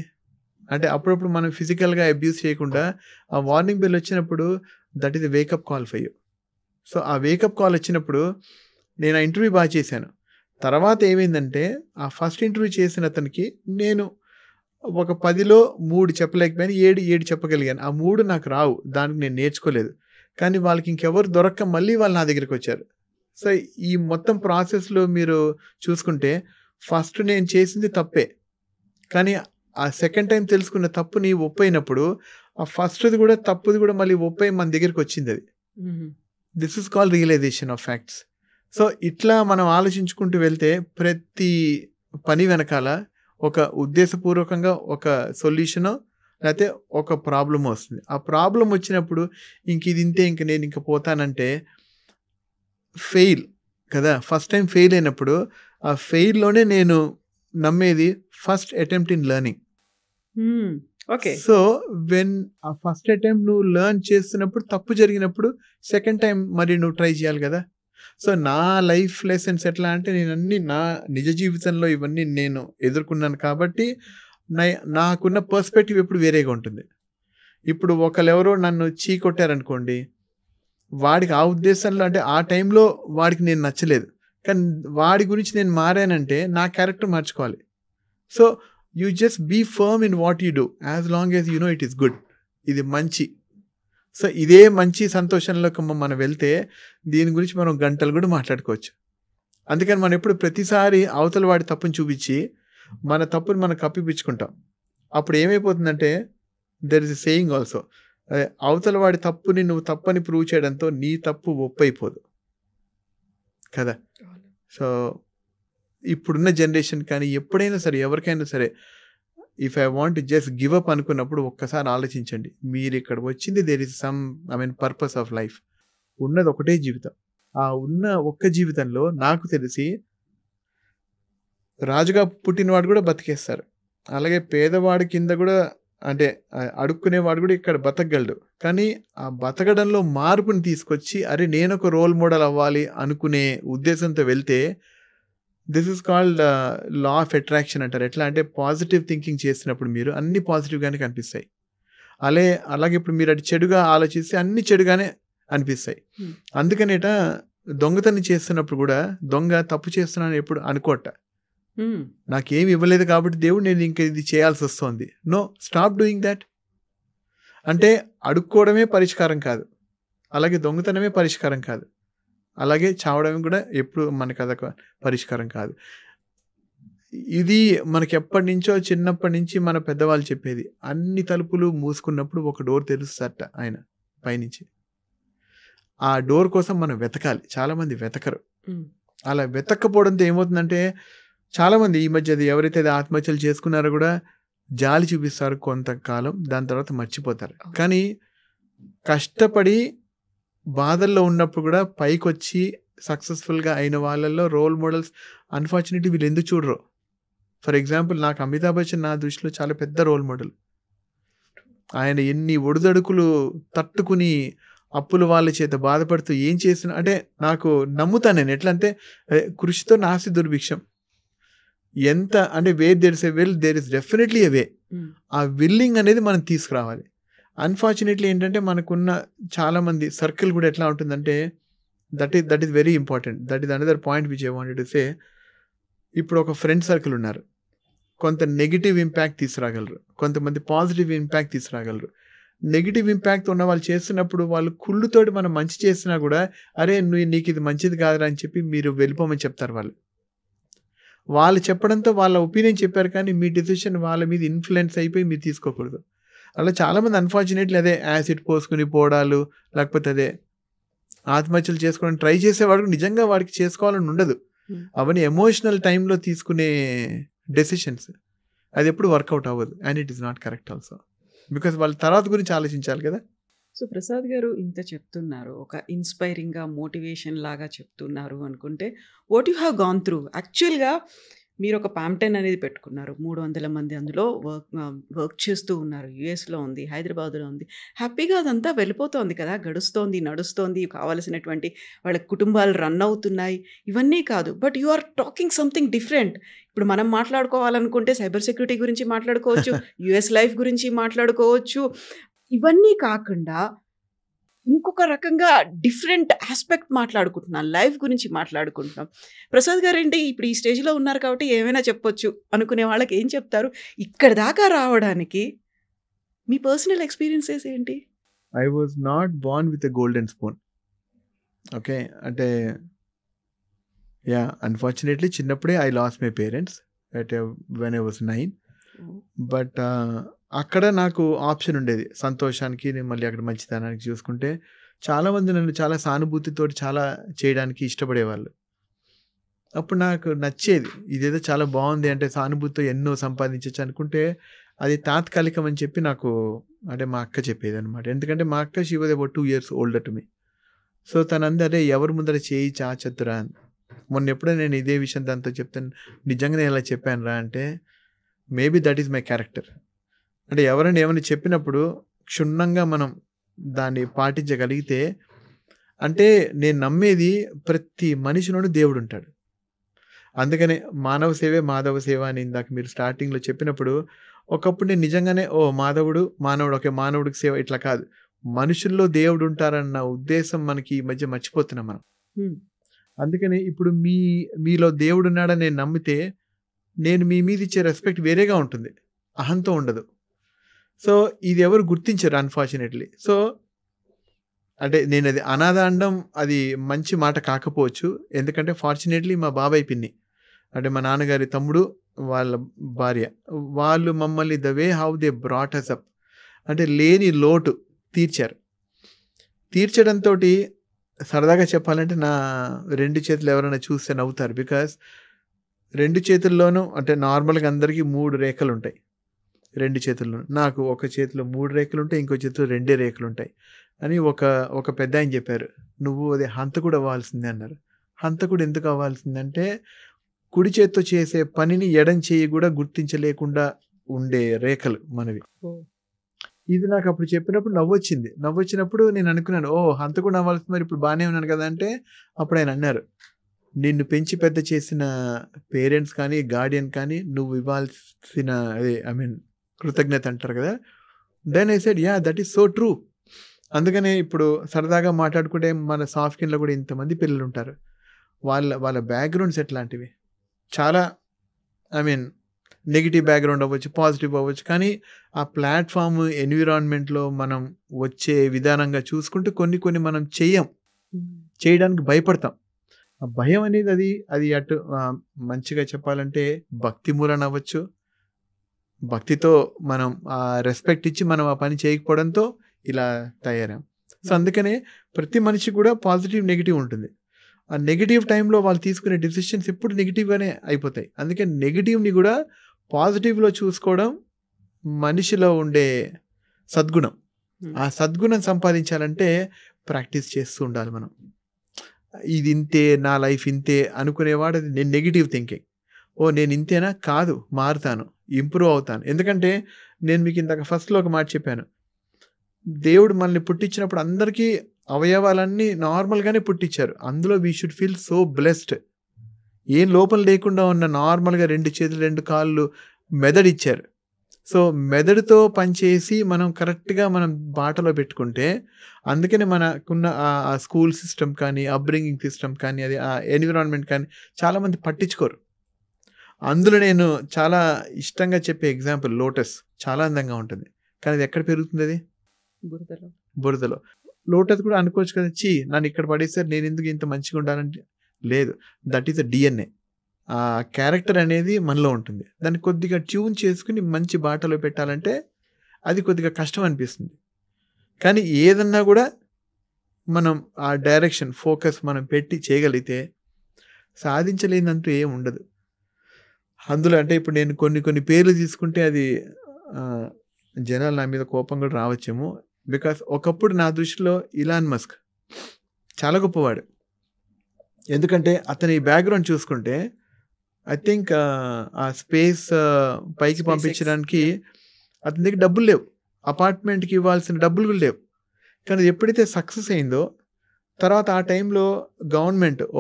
అంటే అప్పుడప్పుడు మనం ఫిజికల్గా అబ్యూస్ చేయకుండా ఆ వార్నింగ్ బెల్ వచ్చినప్పుడు that is a wake up call for you. So ఆ వేకప్ కాల్ వచ్చినప్పుడు నేను ఆ ఇంటర్వ్యూ బాగా చేశాను. తర్వాత ఏమైందంటే ఆ ఫస్ట్ ఇంటర్వ్యూ చేసిన అతనికి నేను ఒక 10లో 3 చెప్పలేకపోయాను, 7 చెప్పగలిగాను. ఆ 3 నాకు రావు, దానికి నేను నేర్చుకోలేదు. కానీ వాళ్ళకి ఇంకెవరు దొరక్క మళ్ళీ వాళ్ళు నా దగ్గరికి వచ్చారు. సో ఈ మొత్తం ప్రాసెస్లో మీరు చూసుకుంటే ఫస్ట్ నేను చేసింది తప్పే, కానీ ఆ సెకండ్ టైం తెలుసుకున్న తప్పుని ఒప్పైనప్పుడు ఆ ఫస్ట్ది కూడా తప్పుది కూడా మళ్ళీ ఒప్పై మన దగ్గరికి వచ్చింది అది. This is called realization of facts. So ఇట్లా మనం ఆలోచించుకుంటూ వెళ్తే ప్రతి పని వెనకాల ఒక ఉద్దేశపూర్వకంగా ఒక సొల్యూషనో లేకపోతే ఒక ప్రాబ్లం వస్తుంది. ఆ ప్రాబ్లం వచ్చినప్పుడు ఇది ఇంతే, నేను ఇంక పోతానంటే ఫెయిల్ కదా. ఫస్ట్ టైం ఫెయిల్ అయినప్పుడు ఆ ఫెయిల్లోనే నేను నమ్మేది first attempt in learning. So when ఆ ఫస్ట్ అటెంప్ట్ నువ్వు లెర్న్ చేస్తున్నప్పుడు తప్పు జరిగినప్పుడు సెకండ్ టైం మరి నువ్వు ట్రై చేయాలి కదా. సో నా లైఫ్ లెసన్స్ ఎట్లా అంటే నేను అన్ని నా నిజ జీవితంలో ఇవన్నీ నేను ఎదుర్కొన్నాను కాబట్టి నాకున్న పర్స్పెక్టివ్ ఎప్పుడు వేరేగా ఉంటుంది. ఇప్పుడు ఒకళ్ళెవరో నన్ను కొట్టారనుకోండి, వాడికి ఆ ఉద్దేశంలో అంటే ఆ టైంలో వాడికి నేను నచ్చలేదు, కానీ వాడి గురించి నేను మారానంటే నా క్యారెక్టర్ మార్చుకోవాలి. So you just be firm in what you do as long as you know it is good, ఇది మంచి. సో ఇదే మంచి సంతోషంలోకి మనం వెళ్తే దీని గురించి మనం గంటలు కూడా మాట్లాడుకోవచ్చు. అందుకని మనం ఎప్పుడు ప్రతిసారి అవతల వాడి తప్పుని చూపించి మన తప్పుని మనం కప్పిపుచ్చుకుంటాం. అప్పుడు ఏమైపోతుందంటే there is a saying also, అవతల వాడి తప్పుని నువ్వు తప్పని ప్రూవ్ చేయడంతో నీ తప్పు ఒప్పైపోదు కదా. సో ఇప్పుడున్న జనరేషన్ కానీ ఎప్పుడైనా సరే ఎవరికైనా సరే if I want just give up అనుకున్నప్పుడు ఒక్కసారి ఆలోచించండి, మీరు ఇక్కడ వచ్చింది there is some purpose of life. ఉన్నది ఒకటే జీవితం. ఆ ఉన్న ఒక్క జీవితంలో నాకు తెలిసి రాజుగా పుట్టినవాడు కూడా బతికేస్తారు, అలాగే పేదవాడి కింద కూడా అంటే అడుక్కునేవాడు కూడా ఇక్కడ బతకగలడు. కానీ ఆ బతకడంలో మార్పుని తీసుకొచ్చి అరే నేను ఒక రోల్ మోడల్ అవ్వాలి అనుకునే ఉద్దేశంతో వెళ్తే this is called law of attraction అంటారు. ఎట్లా అంటే పాజిటివ్ థింకింగ్ చేసినప్పుడు మీరు అన్ని పాజిటివ్గానే కనిపిస్తాయి. అలాగే ఇప్పుడు మీరు అటు చెడుగా ఆలోచిస్తే అన్ని చెడుగానే అనిపిస్తాయి. అందుకనేట దొంగతనం చేస్తున్నప్పుడు కూడా దొంగ తప్పు చేస్తున్నాను ఎప్పుడు అనుకోట, నాకేమి ఇవ్వలేదు కాబట్టి దేవుడు నేను ఇంక ఇది చేయాల్సి వస్తుంది. No, stop doing that. అంటే అడుక్కోవడమే పరిష్కారం కాదు, అలాగే దొంగతనమే పరిష్కారం కాదు, అలాగే చావడం కూడా ఎప్పుడు మనకు అదొక పరిష్కారం కాదు. ఇది మనకి ఎప్పటి నుంచో చిన్నప్పటి నుంచి మన పెద్దవాళ్ళు చెప్పేది, అన్ని తలుపులు మూసుకున్నప్పుడు ఒక డోర్ తెరుస్తారట ఆయన పైనుంచి. ఆ డోర్ కోసం మనం వెతకాలి. చాలామంది వెతకరు. అలా వెతకపోవడంతో ఏమవుతుందంటే చాలామంది ఈ మధ్య ఎవరైతే ఆత్మహత్యలు చేసుకున్నారో కూడా జాలి చూపిస్తారు కొంతకాలం, దాని తర్వాత మర్చిపోతారు. కానీ కష్టపడి బాధల్లో ఉన్నప్పుడు కూడా పైకి వచ్చి సక్సెస్ఫుల్గా అయిన వాళ్ళల్లో రోల్ మోడల్స్ అన్ఫార్చునేట్లీ వీళ్ళు ఎందుకు చూడరు. ఫర్ ఎగ్జాంపుల్ నాకు అమితాబ్ బచ్చన్ నా దృష్టిలో చాలా పెద్ద రోల్ మోడల్. ఆయన ఎన్ని ఒడిదడుకులు తట్టుకుని అప్పుల వాళ్ళ చేత బాధపడుతూ ఏం చేసిన అంటే నాకు నమ్ముతాను నేను. ఎట్లా అంటే కృషితో నాస్తి దుర్భిక్షం. ఎంత అంటే where there is a will there is definitely a way. ఆ విల్లింగ్ అనేది మనం తీసుకురావాలి. అన్ఫార్చునేట్లీ ఏంటంటే మనకున్న చాలామంది సర్కిల్ కూడా ఎట్లా ఉంటుందంటే that is very important. That is another point which I wanted to say. ఇప్పుడు ఒక ఫ్రెండ్ సర్కిల్ ఉన్నారు, కొంత నెగిటివ్ ఇంపాక్ట్ తీసుకురాగలరు, కొంతమంది పాజిటివ్ ఇంపాక్ట్ తీసుకురాగలరు. నెగిటివ్ ఇంపాక్ట్ ఉన్న వాళ్ళు చేస్తున్నప్పుడు వాళ్ళు కుళ్ళుతోటి మనం మంచి చేసినా కూడా అరే నీకు ఇది మంచిది కాదురా అని చెప్పి మీరు వెళ్ళిపోమని చెప్తారు. వాళ్ళు చెప్పడంతో వాళ్ళ ఒపీనియన్ చెప్పారు, కానీ మీ డెసిషన్ వాళ్ళ మీద ఇన్ఫ్లుయెన్స్ అయిపోయి మీరు తీసుకోకూడదు. అలా చాలామంది అన్ఫార్చునేట్లీ అదే యాసిడ్ పోసుకుని పోవడాలు, లేకపోతే అదే ఆత్మహత్యలు చేసుకోవడానికి ట్రై చేసేవాడు నిజంగా వాడికి చేసుకోవాలని ఉండదు. అవన్నీ ఎమోషనల్ టైంలో తీసుకునే డెసిషన్స్, అది ఎప్పుడు వర్కౌట్ అవ్వదు. And it is not correct also, because వాళ్ళ తర్వాత గురించి ఆలోచించాలి కదా. సో ప్రసాద్ గారు ఇంత చెప్తున్నారు, ఒక ఇన్స్పైరింగ్గా మోటివేషన్ లాగా చెప్తున్నారు అనుకుంటే what you have gone through. యాక్చువల్గా మీరు ఒక పామ్టెన్ అనేది పెట్టుకున్నారు, 300 మంది అందులో వర్క్ చేస్తూ ఉన్నారు. యుఎస్లో ఉంది, హైదరాబాద్లో ఉంది, హ్యాపీగా అదంతా వెళ్ళిపోతుంది కదా, గడుస్తోంది, నడుస్తోంది, కావాల్సినటువంటి వాళ్ళ కుటుంబాలు రన్ అవుతున్నాయి. ఇవన్నీ కాదు, but you are talking something different. ఇప్పుడు మనం మాట్లాడుకోవాలనుకుంటే సైబర్ సెక్యూరిటీ గురించి మాట్లాడుకోవచ్చు, యుఎస్ లైఫ్ గురించి మాట్లాడుకోవచ్చు. ఇవన్నీ కాకుండా ఇంకొక రకంగా డిఫరెంట్ ఆస్పెక్ట్ మాట్లాడుకుంటున్నాం, లైఫ్ గురించి మాట్లాడుకుంటున్నాం. ప్రసాద్ గారు ఏంటి ఇప్పుడు ఈ స్టేజ్లో ఉన్నారు కాబట్టి ఏమైనా చెప్పొచ్చు అనుకునే వాళ్ళకి ఏం చెప్తారు? ఇక్కడ దాకా రావడానికి మీ పర్సనల్ ఎక్స్పీరియన్సెస్ ఏంటి? I was not Born with a golden spoon. Okay, అంటే అన్ఫార్చునేట్లీ చిన్నప్పుడే I lost my parents when I was 9. But అక్కడ నాకు ఆప్షన్ ఉండేది, సంతోషానికి నేను మళ్ళీ అక్కడ మంచితనానికి చూసుకుంటే. చాలామంది నన్ను చాలా సానుభూతితోటి చాలా చేయడానికి ఇష్టపడేవాళ్ళు. అప్పుడు నాకు నచ్చేది, ఇదేదో చాలా బాగుంది, అంటే సానుభూతితో ఎన్నో సంపాదించవచ్చు అనుకుంటే అది తాత్కాలికం అని చెప్పి నాకు, అంటే మా అక్క చెప్పేది అనమాట. ఎందుకంటే మా అక్క she was about 2 years older to me. So తను అంది, అదే ఎవరి ముందర చేయి చాచద్దురా అని. మొన్న ఎప్పుడో నేను ఇదే విషయం దాంతో చెప్తాను, నిజంగా నేను ఇలా చెప్పాను రా అంటే, maybe that is my character. అంటే ఎవరైనా ఏమైనా చెప్పినప్పుడు క్షుణ్ణంగా మనం దాన్ని పాటించగలిగితే, అంటే నేను నమ్మేది ప్రతి మనిషిలోనూ దేవుడు ఉంటాడు. అందుకనే మానవ సేవే మాధవ సేవ అని ఇందాక మీరు స్టార్టింగ్లో చెప్పినప్పుడు, ఒకప్పుడు నేను నిజంగానే మాధవుడు మానవుడు, ఒకే మానవుడికి సేవ ఇట్లా కాదు, మనుషుల్లో దేవుడు ఉంటారన్న ఉద్దేశం మనకి ఈ మధ్య మర్చిపోతున్నాం మనం. అందుకని ఇప్పుడు మీలో దేవుడు ఉన్నాడని నేను నమ్మితే నేను మీ మీద ఇచ్చే రెస్పెక్ట్ వేరేగా ఉంటుంది, అహంతో ఉండదు. సో ఇది ఎవరు గుర్తించరు అన్ఫార్చునేట్లీ. సో అంటే నేను అది అనాథ అనడం అది మంచి మాట కాకపోవచ్చు, ఎందుకంటే ఫార్చునేట్లీ మా బాబాయ్ పిన్ని, అంటే మా నాన్నగారి తమ్ముడు వాళ్ళ భార్య, వాళ్ళు మమ్మల్ని the way how they brought us up, అంటే లేని లోటు తీర్చారు. తీర్చడంతో సరదాగా చెప్పాలంటే నా 2 చేతులు ఎవరైనా చూస్తే నవ్వుతారు. బికాస్ 2 చేతుల్లోనూ, అంటే నార్మల్గా అందరికీ 3 రేఖలు ఉంటాయి 2 చేతుల్లో. నాకు ఒక చేతిలో 3 రేఖలు ఉంటాయి, ఇంకో చేతిలో 2 రేఖలు ఉంటాయి అని ఒక పెద్ద ఆయన చెప్పారు. నువ్వు అది హంతకుడు అవ్వాల్సిందే అన్నారు. హంతకుడు ఎందుకు అవ్వాల్సిందంటే, కుడి చేత్తో చేసే పనిని ఎడం చేయి కూడా గుర్తించలేకుండా ఉండే రేఖలు మనవి. ఇది నాకు అప్పుడు చెప్పినప్పుడు నవ్వొచ్చినప్పుడు నేను అనుకున్నాను, హంతకుడు అవ్వాల్సింది, మరి ఇప్పుడు బాగానే ఉన్నాను కదా అంటే, అప్పుడు ఆయన అన్నారు, నిన్ను పెంచి పెద్ద చేసిన పేరెంట్స్ కానీ గార్డియన్ కానీ నువ్వు ఇవ్వాల్సిన కృతజ్ఞత అంటారు కదా. Then I said, yeah that is so true. అందుకనే ఇప్పుడు సరదాగా మాట్లాడుకుంటే మన సాఫ్ట్కిన్లో కూడా ఇంతమంది పిల్లలు ఉంటారు, వాళ్ళ బ్యాక్గ్రౌండ్స్ ఎట్లాంటివి, చాలా నెగిటివ్ బ్యాక్గ్రౌండ్ అవ్వచ్చు, పాజిటివ్ అవ్వచ్చు, కానీ ఆ ప్లాట్ఫామ్ ఎన్విరాన్మెంట్లో మనం వచ్చే విధానంగా చూసుకుంటే కొన్ని మనం చేయడానికి భయపడతాం. ఆ భయం అనేది అది అటు మంచిగా చెప్పాలంటే భక్తి మూలన అవ్వచ్చు, భక్తితో మనం ఆ రెస్పెక్ట్ ఇచ్చి మనం ఆ పని చేయకపోవడంతో ఇలా తయారాం. సో అందుకనే ప్రతి మనిషి కూడా పాజిటివ్ నెగిటివ్ ఉంటుంది. ఆ నెగిటివ్ టైంలో వాళ్ళు తీసుకునే డిసిషన్స్ ఎప్పుడు నెగిటివ్గానే అయిపోతాయి. అందుకే నెగిటివ్ని కూడా పాజిటివ్లో చూసుకోవడం మనిషిలో ఉండే సద్గుణం. ఆ సద్గుణం సంపాదించాలంటే ప్రాక్టీస్ చేస్తూ ఉండాలి మనం. ఇది ఇంతే, నా లైఫ్ ఇంతే అనుకునేవాడు అది నేను నెగిటివ్ థింకింగ్. నేను ఇంతేనా, కాదు, మారుతాను, ఇంప్రూవ్ అవుతాను. ఎందుకంటే నేను మీకు ఇందాక ఫస్ట్లో ఒక మాట చెప్పాను, దేవుడు మనల్ని పుట్టించినప్పుడు అందరికీ అవయవాలన్నీ నార్మల్గానే పుట్టించారు. అందులో we should feel so blessed. ఏం లోపల లేకుండా ఉన్న నార్మల్గా 2 చేతులు 2 కాళ్ళు మెదడు ఇచ్చారు. సో మెదడుతో పనిచేసి మనం కరెక్ట్గా మనం బాటలో పెట్టుకుంటే, అందుకనే మనకున్న ఆ స్కూల్ సిస్టమ్ కానీ, అప్బ్రింగింగ్ సిస్టమ్ కానీ, అది ఆ ఎన్విరాన్మెంట్ కానీ చాలామంది పట్టించుకోరు. అందులో నేను చాలా ఇష్టంగా చెప్పే ఎగ్జాంపుల్ లోటస్. చాలా అందంగా ఉంటుంది, కానీ అది ఎక్కడ పెరుగుతుంది? అది బురదలో. లోటస్ కూడా అనుకోవచ్చు కదా, నన్ను ఇక్కడ పడేసారు, నేను ఎందుకు ఇంత మంచిగా ఉండాలంటే, లేదు, దట్ ఈస్ అ DNA. ఆ క్యారెక్టర్ అనేది మనలో ఉంటుంది. దాన్ని కొద్దిగా ట్యూన్ చేసుకుని మంచి బాటలో పెట్టాలంటే అది కొద్దిగా కష్టం అనిపిస్తుంది. కానీ ఏదన్నా కూడా మనం ఆ డైరెక్షన్ ఫోకస్ మనం పెట్టి చేయగలిగితే సాధించలేనంటూ ఏం ఉండదు. అందులో అంటే ఇప్పుడు నేను కొన్ని పేర్లు తీసుకుంటే అది జనాలు నా మీద కోపం కూడా రావచ్చేమో. బికాస్ ఒకప్పుడు నా దృష్టిలో ఇలాన్ మస్క్ చాలా గొప్పవాడు. ఎందుకంటే అతని బ్యాక్గ్రౌండ్ చూసుకుంటే ఐ థింక్ ఆ స్పేస్ పైకి పంపించడానికి అతని దగ్గర డబ్బులు లేవు, అపార్ట్మెంట్కి ఇవ్వాల్సిన డబ్బులు కూడా లేవు. కానీ ఎప్పుడైతే సక్సెస్ అయిందో తర్వాత ఆ టైంలో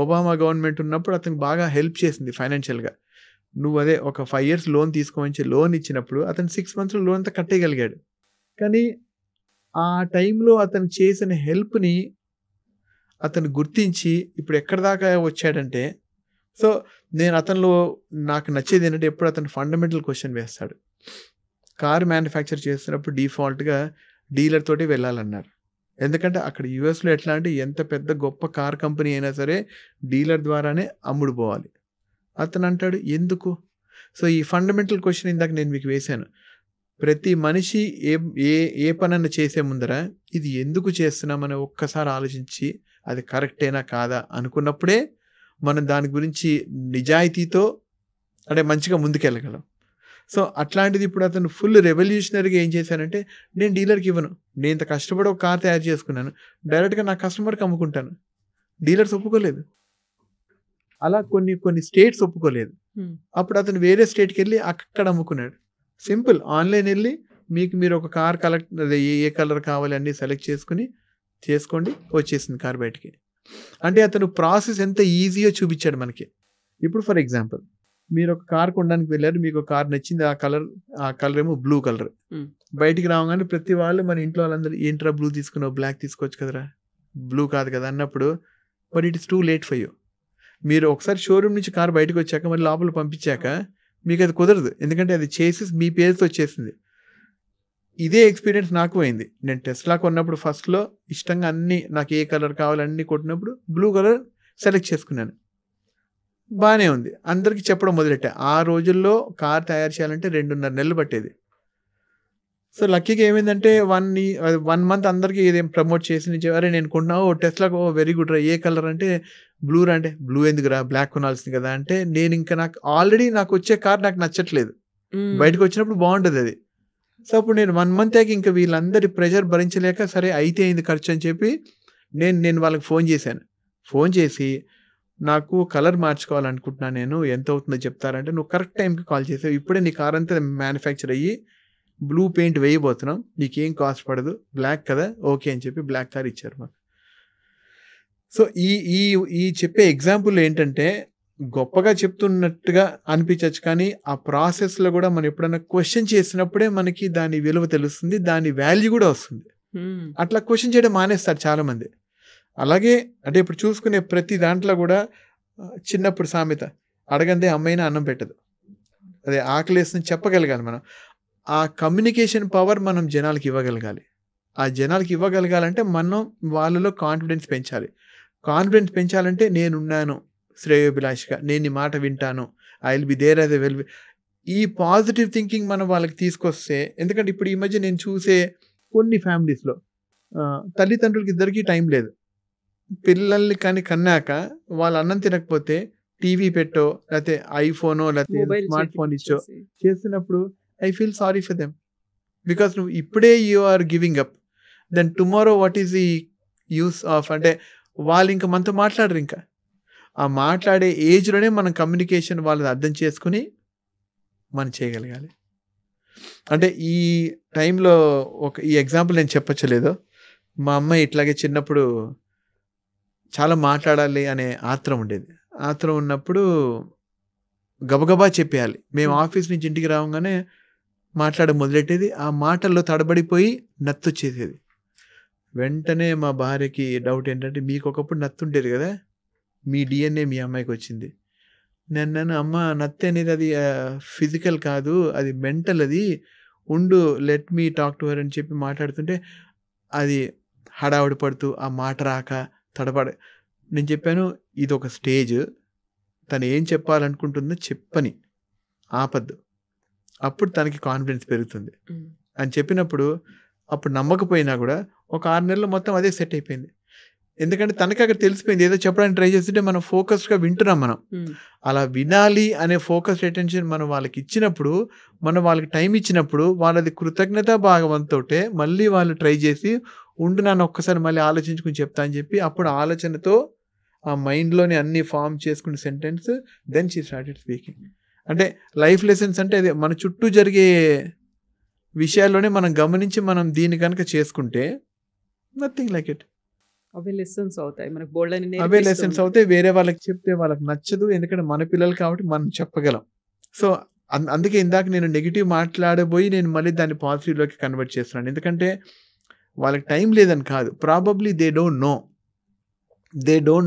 ఒబామా గవర్నమెంట్ ఉన్నప్పుడు అతనికి బాగా హెల్ప్ చేసింది ఫైనాన్షియల్గా. నువ్వు అదే ఒక 5 years లోన్ తీసుకోవచ్చు, లోన్ ఇచ్చినప్పుడు అతను 6 months లోన్ అంతా కట్టేయగలిగాడు. కానీ ఆ టైంలో అతను చేసిన హెల్ప్ని అతను గుర్తించి ఇప్పుడు ఎక్కడి దాకా వచ్చాడంటే, సో నేను అతనిలో నాకు నచ్చేది ఏంటంటే ఎప్పుడు అతను ఫండమెంటల్ క్వశ్చన్ వేస్తాడు. కారు మ్యానుఫ్యాక్చర్ చేస్తున్నప్పుడు డిఫాల్ట్గా డీలర్ తోటి వెళ్ళాలన్నారు. ఎందుకంటే అక్కడ యుఎస్లో ఎట్లా అంటే ఎంత పెద్ద గొప్ప కార్ కంపెనీ అయినా సరే డీలర్ ద్వారానే అమ్ముడు పోవాలి. అతను అంటాడు ఎందుకు, సో ఈ ఫండమెంటల్ క్వశ్చన్ ఇందాక నేను మీకు వేశాను. ప్రతి మనిషి ఏ పనన్నా చేసే ముందర ఇది ఎందుకు చేస్తున్నామని ఒక్కసారి ఆలోచించి అది కరెక్టేనా కాదా అనుకున్నప్పుడే మనం దాని గురించి నిజాయితీతో అంటే మంచిగా ముందుకెళ్ళగలం. సో అట్లాంటిది ఇప్పుడు అతను ఫుల్ రెవల్యూషనరీగా ఏం చేశానంటే, నేను డీలర్కి ఇవ్వను, నేను ఇంత కష్టపడి ఒక కార్ తయారు చేసుకున్నాను, డైరెక్ట్గా నా కస్టమర్కి అమ్ముకుంటాను. డీలర్స్ ఒప్పుకోలేదు, అలా కొన్ని స్టేట్స్ ఒప్పుకోలేదు. అప్పుడు అతను వేరే స్టేట్కి వెళ్ళి అక్కడ అమ్ముకున్నాడు. సింపుల్, ఆన్లైన్ వెళ్ళి మీరు ఒక కార్ ఏ కలర్ కావాలి అన్నీ సెలెక్ట్ చేసుకోండి, వచ్చేసింది కార్ బయటికి. అంటే అతను ప్రాసెస్ ఎంత ఈజీయో చూపించాడు మనకి. ఇప్పుడు ఫర్ ఎగ్జాంపుల్, మీరు ఒక కార్ కొనడానికి వెళ్ళారు, మీకు ఒక కార్ నచ్చింది, ఆ కలర్ ఏమో బ్లూ కలర్. బయటికి రావగానే ప్రతి వాళ్ళు మన ఇంట్లో వాళ్ళందరూ ఏంట్రా బ్లూ తీసుకున్నావు, బ్లాక్ తీసుకోవచ్చు కదరా, బ్లూ కాదు కదా అన్నప్పుడు, but it is too late for you. మీరు ఒకసారి షోరూమ్ నుంచి కార్ బయటకు వచ్చాక మరి లోపల పంపించాక మీకు అది కుదరదు, ఎందుకంటే అది చేసి మీ పేరుతో వచ్చేసింది. ఇదే ఎక్స్పీరియన్స్ నాకు అయింది. నేను టెస్లా కొన్నప్పుడు ఫస్ట్లో ఇష్టంగా అన్నీ నాకు ఏ కలర్ కావాలన్నీ కొట్టినప్పుడు బ్లూ కలర్ సెలెక్ట్ చేసుకున్నాను. బాగానే ఉంది, అందరికీ చెప్పడం మొదలెట్టా. ఆ రోజుల్లో కార్ తయారు చేయాలంటే 2.5 నెలలు పట్టేది. సో లక్కీగా ఏమైందంటే 1 మంత్ అందరికీ ఇదేం ప్రమోట్ చేసి నుంచి, అరే నేను కొన్నావు టెస్లాకు, వెరీ గుడ్ రా, ఏ కలర్ అంటే బ్లూ రా, అంటే బ్లూ ఎందుకురా, బ్లాక్ కొనాల్సింది కదా అంటే, నేను ఇంకా నాకు ఆల్రెడీ నాకు వచ్చే కార్ నాకు నచ్చట్లేదు, బయటకు వచ్చినప్పుడు బాగుంటుంది అది. సో అప్పుడు నేను 1 మంత్ అయ్యాక ఇంకా వీళ్ళందరి ప్రెషర్ భరించలేక, సరే అయితే అయింది ఖర్చు అని చెప్పి నేను వాళ్ళకి ఫోన్ చేశాను. ఫోన్ చేసి, నాకు కలర్ మార్చుకోవాలనుకుంటున్నాను, నేను ఎంత అవుతుందో చెప్తారంటే, నువ్వు కరెక్ట్ టైంకి కాల్ చేసావు, ఇప్పుడే నీ కార్ అంతా మ్యానుఫ్యాక్చర్ అయ్యి బ్లూ పెయింట్ వేయబోతున్నాం, నీకేం కాస్ట్ పడదు, బ్లాక్ కదా, ఓకే అని చెప్పి బ్లాక్ కార్ ఇచ్చారు మాకు. సో ఈ చెప్పే ఎగ్జాంపుల్ ఏంటంటే, గొప్పగా చెప్తున్నట్టుగా అనిపించవచ్చు, కానీ ఆ ప్రాసెస్లో కూడా మనం ఎప్పుడైనా క్వశ్చన్ చేసినప్పుడే మనకి దాని విలువ తెలుస్తుంది, దాని వాల్యూ కూడా వస్తుంది. అట్లా క్వశ్చన్ చేయడం మానేస్తారు చాలామంది. అలాగే అంటే ఇప్పుడు చూసుకునే ప్రతి దాంట్లో కూడా చిన్నప్పుడు సామెత, అడగందే అమ్మైనా అన్నం పెట్టదు, అదే ఆకలేస్తుందని చెప్పగలగాలి మనం. ఆ కమ్యూనికేషన్ పవర్ మనం జనాలకి ఇవ్వగలగాలి. ఆ జనాలకి ఇవ్వగలగాలంటే మనం వాళ్ళలో కాన్ఫిడెన్స్ పెంచాలి. కాన్ఫిడెన్స్ పెంచాలంటే నేనున్నాను శ్రేయోభిలాషిగా, నేను ఈ మాట వింటాను, I will be there as a well. ఈ పాజిటివ్ థింకింగ్ మనం వాళ్ళకి తీసుకొస్తే, ఎందుకంటే ఇప్పుడు ఈ మధ్య నేను చూసే కొన్ని ఫ్యామిలీస్లో తల్లిదండ్రులకి ఇద్దరికీ టైం లేదు. పిల్లల్ని కన్నాక వాళ్ళు అన్నం తినకపోతే టీవీ పెట్టో లేకపోతే ఐఫోనో లేకపోతే స్మార్ట్ ఫోన్ ఇచ్చో చేస్తున్నప్పుడు I feel sorry for them, because నువ్వు ఇప్పుడే you are giving up, then tomorrow what is the use of, అంటే వాళ్ళు ఇంకా మనతో మాట్లాడరు. ఇంకా ఆ మాట్లాడే ఏజ్లోనే మనం కమ్యూనికేషన్ వాళ్ళని అర్థం చేసుకుని మనం చేయగలగాలి. అంటే ఈ టైంలో ఈ ఎగ్జాంపుల్ నేను చెప్పచ్చలేదు. మా అమ్మాయి ఇట్లాగే చిన్నప్పుడు చాలా మాట్లాడాలి అనే ఆత్రం ఉండేది. ఆత్రం ఉన్నప్పుడు గబగబా చెప్పేయాలి. మేము ఆఫీస్ నుంచి ఇంటికి రావగానే మాట్లాడడం మొదలెట్టేది. ఆ మాటల్లో తడబడిపోయి నత్తొచ్చేసేది. వెంటనే మా భార్యకి డౌట్ ఏంటంటే, మీకు ఒకప్పుడు నత్తుండేది కదా, మీ డిఎన్ఏ మీ అమ్మాయికి వచ్చింది. నేను అమ్మ నత్తి అనేది అది ఫిజికల్ కాదు, అది మెంటల్, అది ఉండు let me talk to her అని చెప్పి మాట్లాడుతుంటే అది హడావుడి పడుతూ ఆ మాట రాక నేను చెప్పాను, ఇది ఒక స్టేజ్, తను ఏం చెప్పాలనుకుంటుందో చెప్పని ఆపద్దు, అప్పుడు తనకి కాన్ఫిడెన్స్ పెరుగుతుంది అని చెప్పినప్పుడు, అప్పుడు నమ్మకపోయినా కూడా ఒక 6 నెలలు మొత్తం అదే సెట్ అయిపోయింది. ఎందుకంటే తనకి అక్కడ తెలిసిపోయింది, ఏదో చెప్పడానికి ట్రై చేస్తుంటే మనం ఫోకస్డ్గా వింటున్నాం. మనం అలా వినాలి అనే ఫోకస్డ్ అటెన్షన్ మనం వాళ్ళకి ఇచ్చినప్పుడు, మనం వాళ్ళకి టైం ఇచ్చినప్పుడు, వాళ్ళది కృతజ్ఞత భాగంతో మళ్ళీ వాళ్ళు ట్రై చేసి ఉంటున్నాను ఒక్కసారి మళ్ళీ ఆలోచించుకుని చెప్తా అని చెప్పి, అప్పుడు ఆలోచనతో ఆ మైండ్లోని అన్ని ఫామ్ చేసుకునే sentence, then she started speaking. అంటే లైఫ్ లెసన్స్ అంటే అదే, మన చుట్టూ జరిగే విషయాల్లోనే మనం గమనించి మనం దీన్ని కనుక చేసుకుంటే nothing like it. Away lessons అవుతాయి మనకు, బోల్డ్ అవే లెసన్స్ అవుతాయి. వేరే వాళ్ళకి చెప్తే వాళ్ళకి నచ్చదు, ఎందుకంటే మన పిల్లలు కాబట్టి మనం చెప్పగలం. సో అందుకే ఇందాక నేను నెగిటివ్ మాట్లాడబోయి నేను మళ్ళీ దాన్ని పాజిటివ్లోకి కన్వర్ట్ చేస్తున్నాను. ఎందుకంటే వాళ్ళకి టైం లేదని కాదు, probably they don't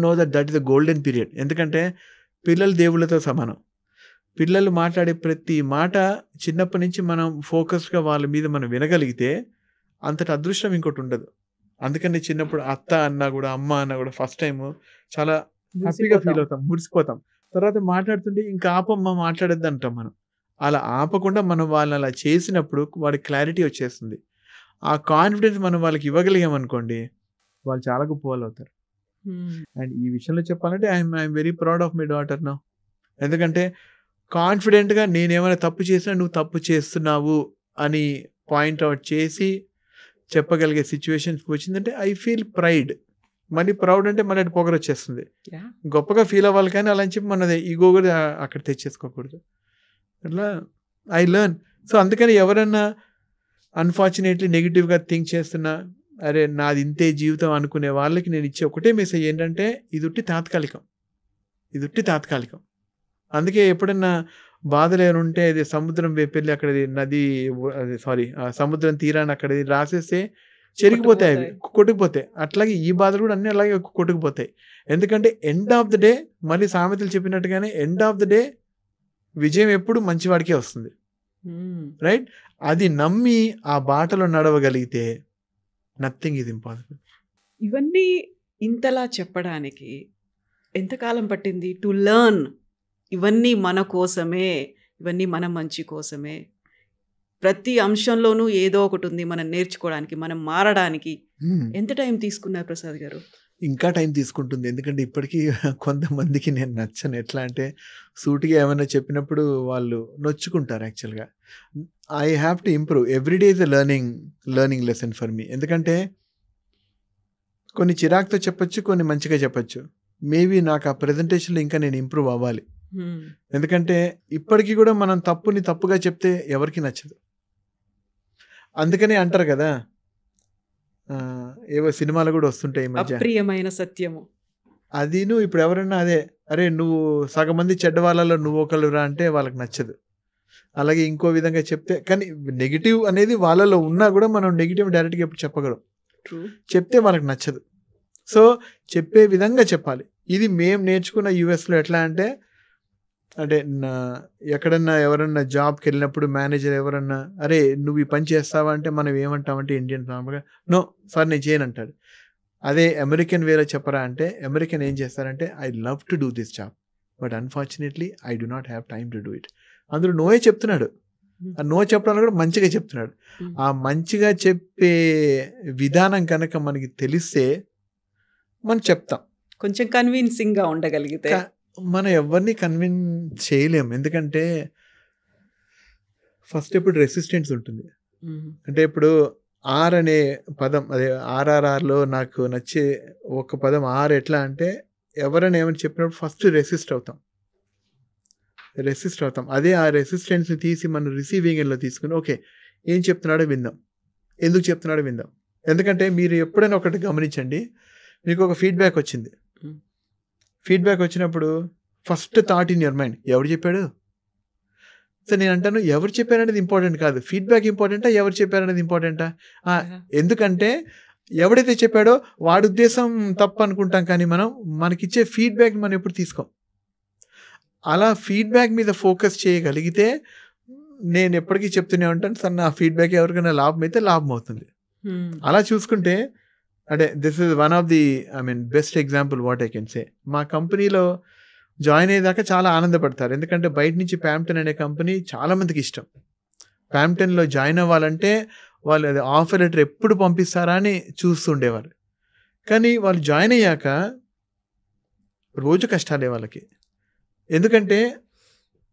know that is a golden period. ఎందుకంటే పిల్లలు దేవుళ్ళతో సమానం. పిల్లలు మాట్లాడే ప్రతి మాట చిన్నప్పటి నుంచి మనం ఫోకస్గా వాళ్ళ మీద మనం వినగలిగితే అంతటి అదృష్టం ఇంకోటి ఉండదు. అందుకని చిన్నప్పుడు అత్త అన్నా కూడా, అమ్మ అన్నా కూడా ఫస్ట్ టైం చాలా హ్యాపీగా ఫీల్ అవుతాం, మురిసిపోతాం. తర్వాత మాట్లాడుతుంటే ఇంకా ఆపమ్మ మాట్లాడద్దు అంటాం మనం. అలా ఆపకుండా మనం వాళ్ళని అలా చేసినప్పుడు వాడికి క్లారిటీ వచ్చేస్తుంది. ఆ కాన్ఫిడెన్స్ మనం వాళ్ళకి ఇవ్వగలిగామనుకోండి, వాళ్ళు చాలా గొప్ప వాళ్ళు అవుతారు. అండ్ ఈ విషయంలో చెప్పాలంటే I'm very proud of my daughter now. ఎందుకంటే కాన్ఫిడెంట్గా నేనేమైనా తప్పు చేసినా నువ్వు తప్పు చేస్తున్నావు అని పాయింట్అవుట్ చేసి చెప్పగలిగే సిచ్యువేషన్స్కి వచ్చిందంటే ఐ ఫీల్ ప్రైడ్. మళ్ళీ ప్రౌడ్ అంటే మళ్ళీ అది పొగరు వచ్చేస్తుంది. గొప్పగా ఫీల్ అవ్వాలి కానీ అలా అని చెప్పి మనది ఈగో కూడా అక్కడ తెచ్చేసుకోకూడదు. అట్లా ఐ లెర్న్. సో అందుకని ఎవరన్నా అన్ఫార్చునేట్లీ నెగిటివ్గా థింక్ చేస్తున్నా, అరే నాది ఇంతే జీవితం అనుకునే వాళ్ళకి నేను ఇచ్చే ఒకటే మెసేజ్ ఏంటంటే ఇది ఉట్టి తాత్కాలికం, ఇది ఉట్టి తాత్కాలికం. అందుకే ఎప్పుడన్నా బాధలు ఏమైనా ఉంటే అది సముద్రం వైపెళ్ళి అక్కడ నది సముద్రం తీరాన్ని అక్కడ రాసేస్తే చెరిగిపోతాయి, అవి కొట్టుకుపోతాయి. అట్లాగే ఈ బాధలు కూడా అన్నీ అలాగే కొట్టుకుపోతాయి. ఎందుకంటే ఎండ్ ఆఫ్ ద డే, మళ్ళీ సామెతలు చెప్పినట్టుగానే ఎండ్ ఆఫ్ ద డే విజయం ఎప్పుడు మంచివాడికే వస్తుంది. రైట్? అది నమ్మి ఆ బాటలో నడవగలిగితే నథింగ్ ఈజ్ ఇంపాసిబుల్. ఇవన్నీ ఇంతలా చెప్పడానికి ఎంతకాలం పట్టింది టు లెర్న్? ఇవన్నీ మన కోసమే, ఇవన్నీ మన మంచి కోసమే. ప్రతి అంశంలోనూ ఏదో ఒకటి ఉంది మనం నేర్చుకోవడానికి, మనం మారడానికి. ఎంత టైం తీసుకున్నారు ప్రసాద్ గారు? ఇంకా టైం తీసుకుంటుంది. ఎందుకంటే ఇప్పటికీ కొంతమందికి నేను నచ్చను. ఎట్లా అంటే సూటిగా ఏమైనా చెప్పినప్పుడు వాళ్ళు నొచ్చుకుంటారు. యాక్చువల్గా I have to improve. Everyday is a learning lesson for me. ఎందుకంటే కొన్ని చిరాకుతో చెప్పచ్చు, కొన్ని మంచిగా చెప్పచ్చు. మేబీ నాకు ఆ ప్రజెంటేషన్లో ఇంకా నేను ఇంప్రూవ్ అవ్వాలి. ఎందుకంటే ఇప్పటికీ కూడా మనం తప్పుని తప్పుగా చెప్తే ఎవరికి నచ్చదు. అందుకనే అంటారు కదా, ఏవో సినిమాలు కూడా వస్తుంటాయి ఈ మధ్య, అప్రియమైన సత్యము. అది నువ్వు ఇప్పుడు ఎవరన్నా అదే, అరే నువ్వు సగం మంది చెడ్డ వాళ్ళలో నువ్వు ఒకళ్ళురా అంటే వాళ్ళకి నచ్చదు. అలాగే ఇంకో విధంగా చెప్తే, కానీ నెగిటివ్ అనేది వాళ్ళలో ఉన్నా కూడా మనం నెగిటివ్ డైరెక్ట్గా ఎప్పుడు చెప్పగలం. చెప్తే వాళ్ళకి నచ్చదు. సో చెప్పే విధంగా చెప్పాలి. ఇది మేము నేర్చుకున్న యూఎస్లో. ఎట్లా అంటే ఎక్కడన్నా ఎవరన్నా జాబ్కి వెళ్ళినప్పుడు మేనేజర్ ఎవరన్నా అరే నువ్వు ఈ పని చేస్తావా అంటే మనం ఏమంటామంటే ఇండియన్ నార్మల్గా నో సార్ నేను చేయను అంటాడు. అదే అమెరికన్ వేరే చెప్పరా అంటే అమెరికన్ ఏం చేస్తారంటే I love to do this job but unfortunately I do not have time to do it. అందులో నోయే చెప్తున్నాడు. ఆ నో చెప్పడానికి కూడా మంచిగా చెప్తున్నాడు. ఆ మంచిగా చెప్పే విధానం కనుక మనకి తెలిస్తే మనం చెప్తాం. కొంచెం కన్విన్సింగ్గా ఉండగలిగితే మనం ఎవరిని కన్విన్స్ చేయలేము. ఎందుకంటే ఫస్ట్ ఇప్పుడు రెసిస్టెన్స్ ఉంటుంది. అంటే ఇప్పుడు ఆర్ అనే పదం, అదే ఆర్ఆర్ఆర్లో నాకు నచ్చే ఒక పదం ఆర్. ఎట్లా అంటే ఎవరైనా ఏమైనా చెప్పినప్పుడు ఫస్ట్ రెసిస్ట్ అవుతాం. అదే ఆ రెసిస్టెన్స్ని తీసి మనం రిసీవింగ్ ఎండ్లో తీసుకుని ఓకే ఏం చెప్తున్నాడో విందాం, ఎందుకు చెప్తున్నాడో విందాం. ఎందుకంటే మీరు ఎప్పుడైనా ఒకటి గమనించండి, మీకు ఒక ఫీడ్బ్యాక్ వచ్చింది. ఫీడ్బ్యాక్ వచ్చినప్పుడు first thought in your mind ఎవరు చెప్పాడు. సో నేను అంటాను ఎవరు చెప్పారనేది ఇంపార్టెంట్ కాదు, ఫీడ్బ్యాక్ ఇంపార్టెంటా ఎవరు చెప్పారనేది ఇంపార్టెంటా. ఎందుకంటే ఎవడైతే చెప్పాడో వాడి ఉద్దేశం తప్పు అనుకుంటాం, కానీ మనకిచ్చే ఫీడ్బ్యాక్ మనం ఎప్పుడు తీసుకోం. అలా ఫీడ్బ్యాక్ మీద ఫోకస్ చేయగలిగితే నేను ఎప్పటికీ చెప్తూనే ఉంటాను సార్, నా ఫీడ్బ్యాక్ ఎవరికైనా లాభం అయితే లాభం అవుతుంది. అలా చూసుకుంటే అంటే this is one of the best example what I can say. మా కంపెనీలో జాయిన్ అయ్యేదాకా చాలా ఆనందపడతారు. ఎందుకంటే బయట నుంచి ప్యాంప్టన్ అనే కంపెనీ చాలామందికి ఇష్టం. ప్యాంప్టన్లో జాయిన్ అవ్వాలంటే వాళ్ళు అది ఆఫర్ లెటర్ ఎప్పుడు పంపిస్తారా అని చూస్తుండేవారు. కానీ వాళ్ళు జాయిన్ అయ్యాక రోజు కష్టాలే వాళ్ళకి. ఎందుకంటే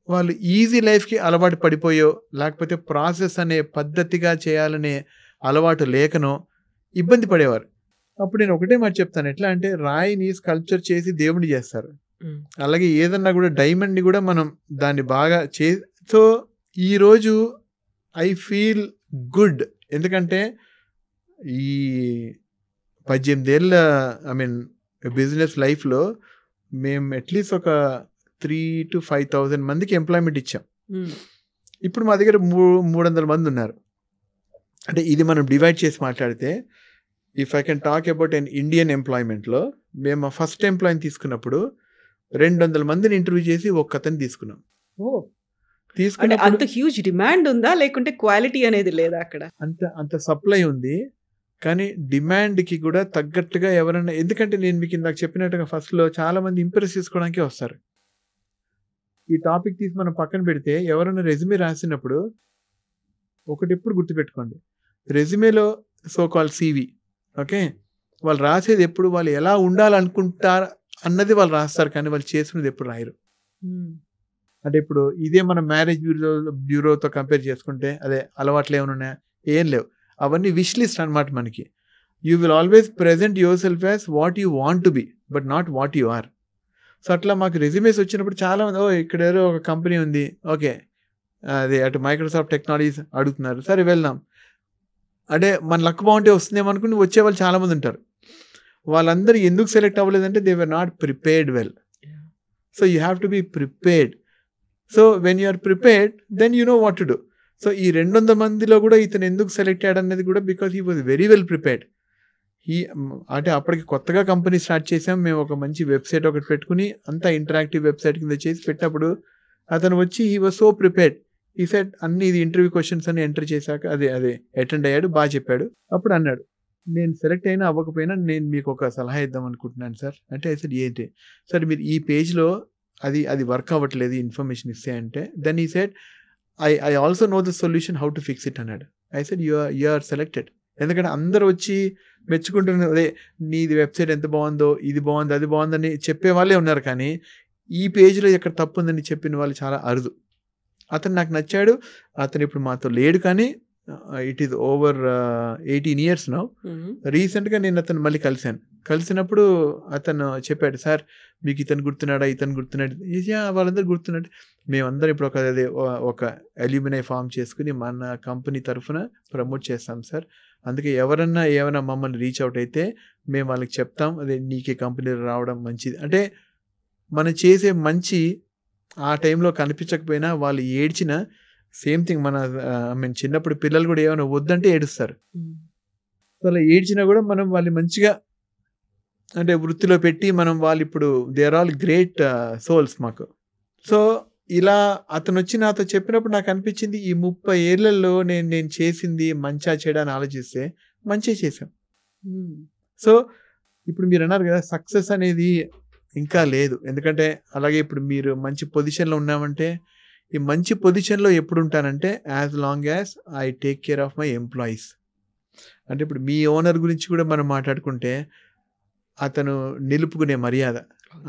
వాళ్ళు ఈజీ లైఫ్కి అలవాటు పడిపోయో, లేకపోతే ప్రాసెస్ అనే పద్ధతిగా చేయాలనే అలవాటు లేకనో ఇబ్బంది పడేవారు. అప్పుడు నేను ఒకటే మాట చెప్తాను, ఎట్లా అంటే రాయిని స్కల్ప్చర్ చేసి దేవుడిని చేస్తారు, అలాగే ఏదన్నా కూడా డైమండ్ని కూడా మనం దాన్ని బాగా సో ఈరోజు ఐ ఫీల్ గుడ్. ఎందుకంటే ఈ 18 ఏళ్ళ బిజినెస్ లైఫ్లో మేము అట్లీస్ట్ ఒక 3,000 to 5,000 మందికి ఎంప్లాయ్మెంట్ ఇచ్చాం. ఇప్పుడు మా దగ్గర 300 మంది ఉన్నారు. అంటే ఇది మనం డివైడ్ చేసి మాట్లాడితే, if I can talk about an Indian ఎంప్లాయ్మెంట్లో మేము ఫస్ట్ ఎంప్లాయ్ని తీసుకున్నప్పుడు 200 మందిని ఇంటర్వ్యూ చేసి ఒక్కతని తీసుకున్నాం. అంత హ్యూజ్ డిమాండ్ ఉందా, లేకుంటే క్వాలిటీ అనేది లేదా అక్కడ? అంత సప్లై ఉంది, కానీ డిమాండ్కి కూడా తగ్గట్టుగా ఎవరైనా, ఎందుకంటే నేను మీకు ఇందాక చెప్పినట్టుగా ఫస్ట్లో చాలా మంది ఇంప్రెస్ చేసుకోవడానికే వస్తారు. ఈ టాపిక్ తీసి మనం పక్కన పెడితే ఎవరైనా రెజ్యూమే రాసినప్పుడు ఒకటి ఎప్పుడు గుర్తుపెట్టుకోండి, రెజ్యూమేలో సో కాల్ సివి, ఓకే, వాళ్ళు రాసేది ఎప్పుడు వాళ్ళు ఎలా ఉండాలనుకుంటారు అన్నది వాళ్ళు రాస్తారు, కానీ వాళ్ళు చేసినది ఎప్పుడు రాయరు. అంటే ఇప్పుడు ఇదే మనం మ్యారేజ్ బ్యూరోతో కంపేర్ చేసుకుంటే అదే అలవాట్లు ఏమైనా ఉన్నాయా, ఏం లేవు, అవన్నీ విష్ లిస్ట్ అనమాట మనకి. You will always present yourself as what you want to be, but not what you are. So అట్లా మాకు రెజ్యూమేస్ వచ్చినప్పుడు చాలామంది ఇక్కడ ఏదో ఒక కంపెనీ ఉంది, ఓకే, అది అటు మైక్రోసాఫ్ట్ టెక్నాలజీస్ అడుగుతున్నారు, సరే వెళ్దాం, అంటే మన లక్ బాగుంటే వస్తుందేమో అనుకుని వచ్చేవాళ్ళు చాలామంది ఉంటారు. వాళ్ళందరూ ఎందుకు సెలెక్ట్ అవ్వలేదంటే they were not prepared well. So you have to be prepared. So when you are prepared then you know what to do. So ఈ 200 మందిలో కూడా ఇతను ఎందుకు సెలెక్ట్ అయ్యాడు అనేది కూడా because he was very well prepared. అంటే అప్పటికి కొత్తగా కంపెనీ స్టార్ట్ చేసాం మేము, ఒక మంచి వెబ్సైట్ ఒకటి పెట్టుకుని అంతా ఇంటరాక్టివ్ వెబ్సైట్ కింద చేసి పెట్టినప్పుడు అతను వచ్చి హీ వాజ్ సో ప్రిపేర్డ్. ఈ సెట్ అన్ని ఇది ఇంటర్వ్యూ క్వశ్చన్స్ అన్ని ఎంటర్ చేశాక అదే అటెండ్ అయ్యాడు, బాగా చెప్పాడు. అప్పుడు అన్నాడు, నేను సెలెక్ట్ అయినా అవ్వకపోయినా నేను మీకు ఒక సలహా ఇద్దాం అనుకుంటున్నాను సార్ అంటే. సార్ ఏంటి సార్, మీరు ఈ పేజ్లో అది వర్క్ అవ్వట్లేదు ఇన్ఫర్మేషన్ ఇస్తే అంటే. దెన్ ఈ said I also know the solution how to fix it అన్నాడు. I said you are selected. ఎందుకంటే అందరూ వచ్చి మెచ్చుకుంటున్నారు, అదే నీది వెబ్సైట్ ఎంత బాగుందో, ఇది బాగుంది అది బాగుందని చెప్పే వాళ్ళే ఉన్నారు, కానీ ఈ పేజ్లో ఎక్కడ తప్పు ఉందని చెప్పిన వాళ్ళు చాలా అరుదు. అతను నాకు నచ్చాడు, అతను ఇప్పుడు మాతో లేడు, కానీ it is over 18 years now. రీసెంట్గా నేను అతను మళ్ళీ కలిసినప్పుడు అతను చెప్పాడు, సార్ మీకు ఇతను గుర్తున్నాడా, ఇతను గుర్తున్నాడు, వాళ్ళందరూ గుర్తున్నట్టు. మేమందరం ఇప్పుడు ఒక అల్యూమినై ఫామ్ చేసుకుని మన కంపెనీ తరఫున ప్రమోట్ చేస్తాం సార్. అందుకే ఏమైనా మమ్మల్ని రీచ్ అవుట్ అయితే మేము వాళ్ళకి చెప్తాం, అదే నీకే కంపెనీలో రావడం మంచిది అంటే. మనం చేసే మంచి ఆ టైంలో కనిపించకపోయినా వాళ్ళు ఏడ్చిన సేమ్ థింగ్. చిన్నప్పుడు పిల్లలు కూడా ఏమైనా వద్దంటే ఏడుస్తారు. అలా ఏడ్చినా కూడా మనం వాళ్ళు మంచిగా అంటే వృత్తిలో పెట్టి వాళ్ళు ఇప్పుడు they are all great souls మాకు. సో ఇలా అతను వచ్చి నాతో చెప్పినప్పుడు నాకు అనిపించింది, ఈ 30 ఏళ్లలో నేను చేసింది మంచా చెడా అని ఆలోచిస్తే మంచి చేశాం. సో ఇప్పుడు మీరు అన్నారు కదా సక్సెస్ అనేది ఇంకా లేదు, ఎందుకంటే అలాగే ఇప్పుడు మీరు మంచి పొజిషన్లో ఉన్నామంటే, ఈ మంచి పొజిషన్లో ఎప్పుడు ఉంటానంటే as long as I take care of my employees. అంటే ఇప్పుడు మీ ఓనర్ గురించి కూడా మనం మాట్లాడుకుంటే అతను నిలుపుకునే మర్యాద,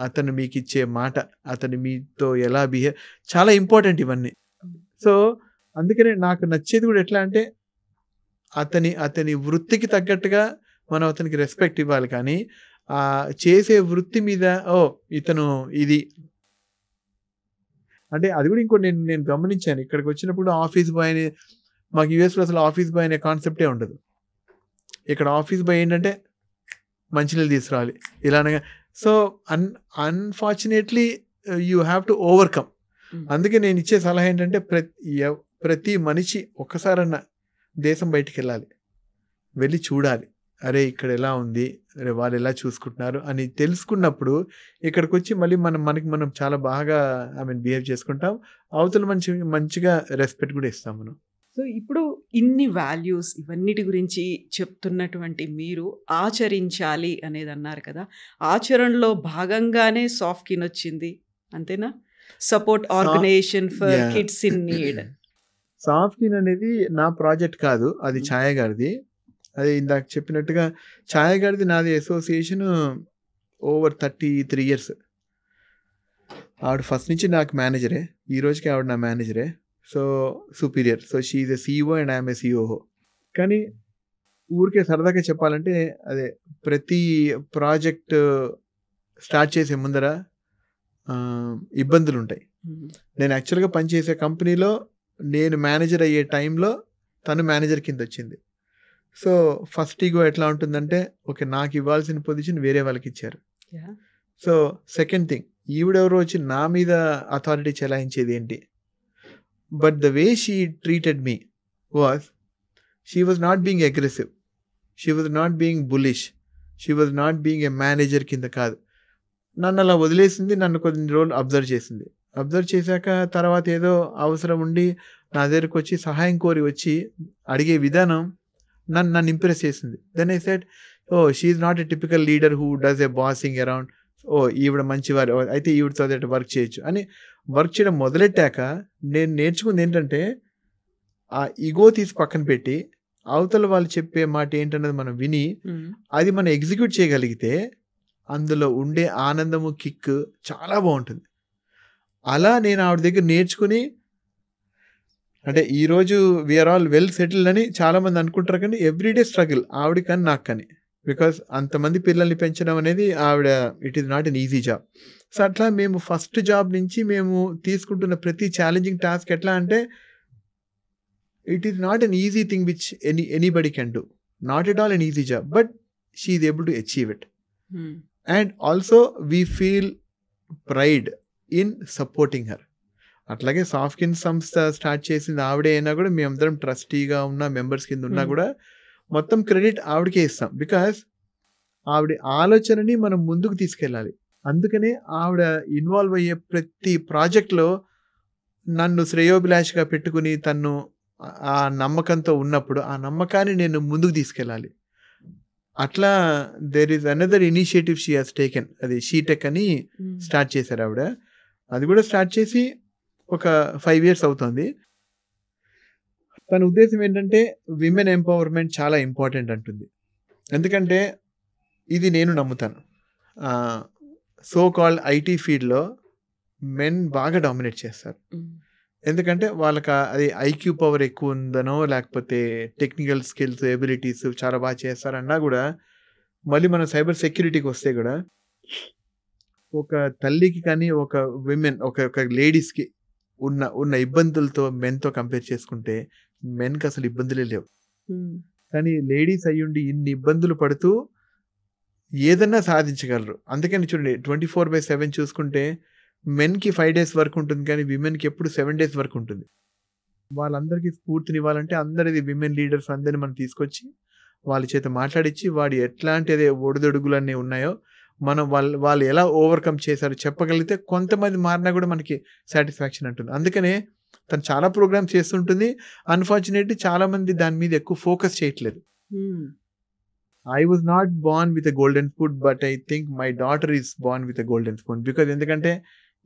అతను మీకు ఇచ్చే మాట, అతను మీతో ఎలా బిహేవ్, చాలా ఇంపార్టెంట్ ఇవన్నీ. సో అందుకనే నాకు నచ్చేది కూడా ఎట్లా అంటే అతని వృత్తికి తగ్గట్టుగా మనం అతనికి రెస్పెక్ట్ ఇవ్వాలి, కానీ చేసే వృత్తి మీద ఇతను ఇది అంటే అది కూడా ఇంకోటి నేను గమనించాను. ఇక్కడికి వచ్చినప్పుడు ఆఫీస్ బాయ్ అని, మాకు యూఎస్లో అసలు ఆఫీస్ బాయ్ అనే కాన్సెప్టే ఉండదు. ఇక్కడ ఆఫీస్ బాయ్ ఏంటంటే మంచినీళ్ళు తీసుకురావాలి ఇలానగా. So unfortunately you have to overcome. అందుకే నేను ఇచ్చే సలహా ఏంటంటే ప్రతి మనిషి ఒక్కసారన్నా దేశం బయటికి వెళ్ళి చూడాలి, అరే ఇక్కడ ఎలా ఉంది, అరే వాళ్ళు ఎలా చూసుకుంటున్నారు అని తెలుసుకున్నప్పుడు ఇక్కడికి వచ్చి మళ్ళీ మనకి మనం చాలా బాగా బిహేవ్ చేసుకుంటాం, అవతల మంచిగా రెస్పెక్ట్ కూడా ఇస్తాం మనం. సో ఇప్పుడు ఇన్ని వాల్యూస్ ఇవన్నిటి గురించి చెప్తున్నటువంటి మీరు ఆచరించాలి అనేది అన్నారు కదా, ఆచరణలో భాగంగానే సాఫ్ట్కిన్ వచ్చింది అంతేనా? Support organisation for kids in need. Softkin అనేది నా ప్రాజెక్ట్ కాదు, అది ఛాయ గారిది. అదే ఇందాక చెప్పినట్టుగా ఛాయ గారిది నాది అసోసియేషన్ ఓవర్ 33 years. ఆవిడ ఫస్ట్ నుంచి నాకు మేనేజరే, ఈ రోజుకి ఆవిడ నా మేనేజరే. So superior. So she is a CEO and I'm a CEO. కానీ ఊరికే సరదాగా చెప్పాలంటే అదే ప్రతి ప్రాజెక్ట్ స్టార్ట్ చేసే ముందర ఇబ్బందులు ఉంటాయి. నేను యాక్చువల్గా పనిచేసే కంపెనీలో నేను మేనేజర్ అయ్యే టైంలో తను మేనేజర్ కింద వచ్చింది. సో ఫస్ట్ ఈగో ఎట్లా ఉంటుందంటే, ఓకే నాకు ఇవ్వాల్సిన పొజిషన్ వేరే వాళ్ళకి ఇచ్చారు. సో సెకండ్ థింగ్, ఈవిడెవరో వచ్చి నా మీద అథారిటీ చెలాయించేది ఏంటి? But the way she treated me was, she was not being aggressive, she was not being bullish, she was not being a manager కింద కాదు. నన్ను అలా వదిలేసింది, నన్ను కొన్ని రోజులు అబ్జర్వ్ చేసింది. అబ్జర్వ్ చేశాక తర్వాత ఏదో అవసరం ఉండి నా దగ్గరకు వచ్చి సహాయం కోరి వచ్చి అడిగే విధానం నన్ను ఇంప్రెస్ చేసింది. Then I said, she is not a typical leader who does a bossing around. So ఓ ఈవిడ మంచివారు, అయితే ఈవిడతో వర్క్ చేయొచ్చు అని వర్క్ చేయడం మొదలెట్టాక నేను నేర్చుకుంది ఏంటంటే ఆ ఈగో తీసి పక్కన పెట్టి అవతల వాళ్ళు చెప్పే మాట ఏంటన్నది మనం విని అది మనం ఎగ్జిక్యూట్ చేయగలిగితే అందులో ఉండే ఆనందము, కిక్ చాలా బాగుంటుంది. అలా నేను ఆవిడ దగ్గర నేర్చుకుని, అంటే ఈరోజు వీఆర్ ఆల్ వెల్ సెటిల్డ్ అని చాలామంది అనుకుంటారు, కానీ ఎవ్రీడే స్ట్రగుల్ ఆవిడ కానీ నాకు కానీ. బికాస్ అంతమంది పిల్లల్ని పెంచడం అనేది ఆవిడ it is not an easy job. So అట్లా మేము ఫస్ట్ జాబ్ నుంచి మేము తీసుకుంటున్న ప్రతి ఛాలెంజింగ్ టాస్క్ ఎట్లా అంటే it is not an easy thing which anybody can do, not at all an easy job, but she is able to achieve it. And also we feel pride in supporting her. అట్లాగే సాఫ్ట్కిన్ సంస్థ start చేసింది ఆవిడే అయినా కూడా మేమందరం ట్రస్టీగా ఉన్న members కింద ఉన్నా కూడా మొత్తం క్రెడిట్ ఆవిడకే ఇస్తాం. బికాస్ ఆవిడ ఆలోచనని మనం ముందుకు తీసుకెళ్ళాలి. అందుకనే ఆవిడ ఇన్వాల్వ్ అయ్యే ప్రతి ప్రాజెక్ట్లో నన్ను శ్రేయోభిలాష్గా పెట్టుకుని తను ఆ నమ్మకంతో ఉన్నప్పుడు ఆ నమ్మకాన్ని నేను ముందుకు తీసుకెళ్ళాలి. అట్లా there is another initiative she has taken, అది షీటెక్ అని స్టార్ట్ చేశారు ఆవిడ. అది కూడా స్టార్ట్ చేసి ఒక 5 years అవుతుంది. తన ఉద్దేశం ఏంటంటే విమెన్ ఎంపవర్మెంట్ చాలా ఇంపార్టెంట్ అంటుంది. ఎందుకంటే ఇది నేను నమ్ముతాను, సో కాల్డ్ ఐటీ ఫీల్డ్లో మెన్ బాగా డామినేట్ చేస్తారు. ఎందుకంటే వాళ్ళకి అది ఐక్యూ పవర్ ఎక్కువ ఉందనో లేకపోతే టెక్నికల్ స్కిల్స్ ఎబిలిటీస్ చాలా బాగా చేస్తారన్నా కూడా, మళ్ళీ మన సైబర్ సెక్యూరిటీకి వస్తే కూడా ఒక తల్లికి కానీ ఒక విమెన్ ఒక లేడీస్కి ఉన్న ఇబ్బందులతో మెన్తో కంపేర్ చేసుకుంటే మెన్కి అసలు ఇబ్బందులే లేవు. కానీ లేడీస్ అయ్యుండి ఇన్ని ఇబ్బందులు పడుతూ ఏదన్నా సాధించగలరు. అందుకని చూడండి 24/7 చూసుకుంటే మెన్కి 5 days వర్క్ ఉంటుంది, కానీ విమెన్కి ఎప్పుడు 7 days వర్క్ ఉంటుంది. వాళ్ళందరికీ స్ఫూర్తినివ్వాలంటే అందరిది విమెన్ లీడర్స్ అందరినీ మనం తీసుకొచ్చి వాళ్ళ చేత మాట్లాడించి వాడు ఎట్లాంటి అదే ఒడిదొడుగులన్నీ ఉన్నాయో మనం వాళ్ళు ఎలా ఓవర్కమ్ చేశారో చెప్పగలిగితే కొంతమంది మారినా కూడా మనకి సాటిస్ఫాక్షన్ ఉంటుంది. అందుకనే తను చాలా ప్రోగ్రామ్స్ చేస్తుంటుంది. అన్ఫార్చునేట్లీ చాలా మంది దాని మీద ఎక్కువ ఫోకస్ చేయట్లేదు. I was not Born with a golden spoon, but I think my daughter is Born with a golden spoon. Because ఎందుకంటే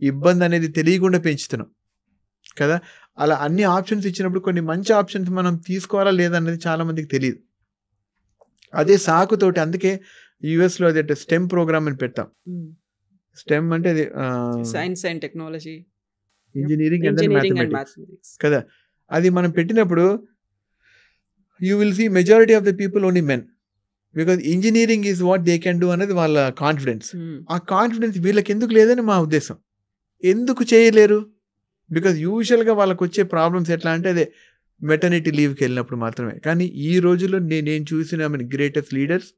ఇబ్బంది అనేది తెలియకుండా పెంచుతున్నాం కదా. అలా అన్ని ఆప్షన్స్ ఇచ్చినప్పుడు కొన్ని మంచి ఆప్షన్స్ మనం తీసుకోవాలా లేదా అనేది చాలా మందికి తెలియదు. అదే సాకుతోటి అందుకే యుఎస్లో అదే స్టెమ్ ప్రోగ్రామ్ అని పెట్టాం. స్టెమ్ అంటే అది science and technology, engineering and mathematics కదా. అది మనం పెట్టినప్పుడు you will see majority of the people only men, because engineering is what they can do అనేది వాళ్ళ కాన్ఫిడెన్స్. ఆ కాన్ఫిడెన్స్ వీళ్ళకి ఎందుకు లేదని మా ఉద్దేశం. ఎందుకు చేయలేరు? బికాజ్ యూజువల్గా వాళ్ళకి వచ్చే ప్రాబ్లమ్స్ ఎట్లా అంటే అదే మెటర్నిటీ లీవ్కి వెళ్ళినప్పుడు మాత్రమే. కానీ ఈ రోజుల్లో నేను చూసిన greatest leaders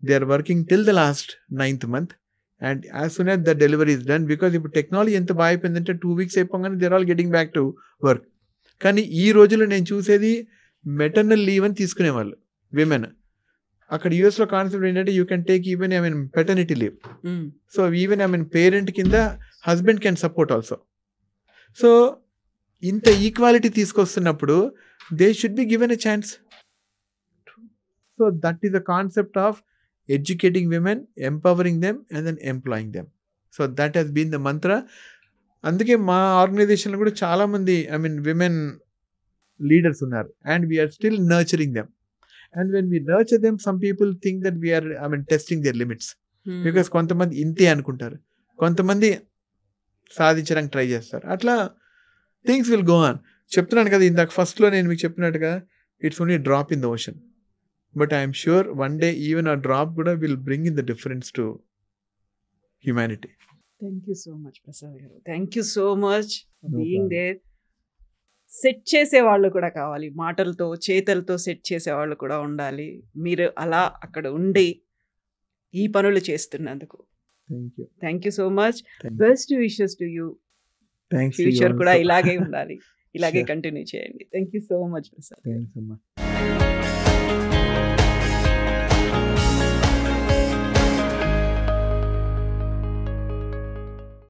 they are working till the last 9th month and as soon as the delivery is done. Because ఇప్పుడు టెక్నాలజీ ఎంత బాగా అయిపోయిందంటే 2 weeks అయిపోగానే they are all getting back to work. కానీ ఈ రోజుల్లో నేను చూసేది మెటర్నల్ లీవ్ అని తీసుకునేవాళ్ళు విమెన్. అక్కడ యూఎస్లో కాన్సెప్ట్ ఏంటంటే you can take even paternity leave. So even parent కింద husband can support also. So ఇంత ఈక్వాలిటీ తీసుకొస్తున్నప్పుడు they should be given a chance. So that is the concept of educating women, empowering them and then employing them. So that has been the mantra. అందుకే మా ఆర్గనైజేషన్లో కూడా చాలామంది women leaders ఉన్నారు and we're still nurturing them. And when we nurture them, some people think that we are testing their limits. Because కొంతమంది ఇంతే అనుకుంటారు, కొంతమంది సాధించడానికి ట్రై చేస్తారు. అట్లా థింగ్స్ విల్ గో ఆన్. చెప్తున్నాను కదా ఇందాక ఫస్ట్లో నేను మీకు చెప్పినట్టుగా it's only drop in the ocean, but I'm sure one day even ఆ డ్రాప్ కూడా will bring in the difference to humanity. Thank you so much Prasad garu. Thank you so much being there. Set చేసేవాళ్ళు కూడా కావాలి, మాటలతో చేతలతో set చేసేవాళ్ళు కూడా ఉండాలి. మీరు అలా అక్కడ ఉండి ఈ పనులు చేస్తున్నందుకు thank you so much. Best wishes to you. Future కూడా ఇలాగే ఉండాలి, ఇలాగే కంటిన్యూ చేయండి. Thank you so much Prasad.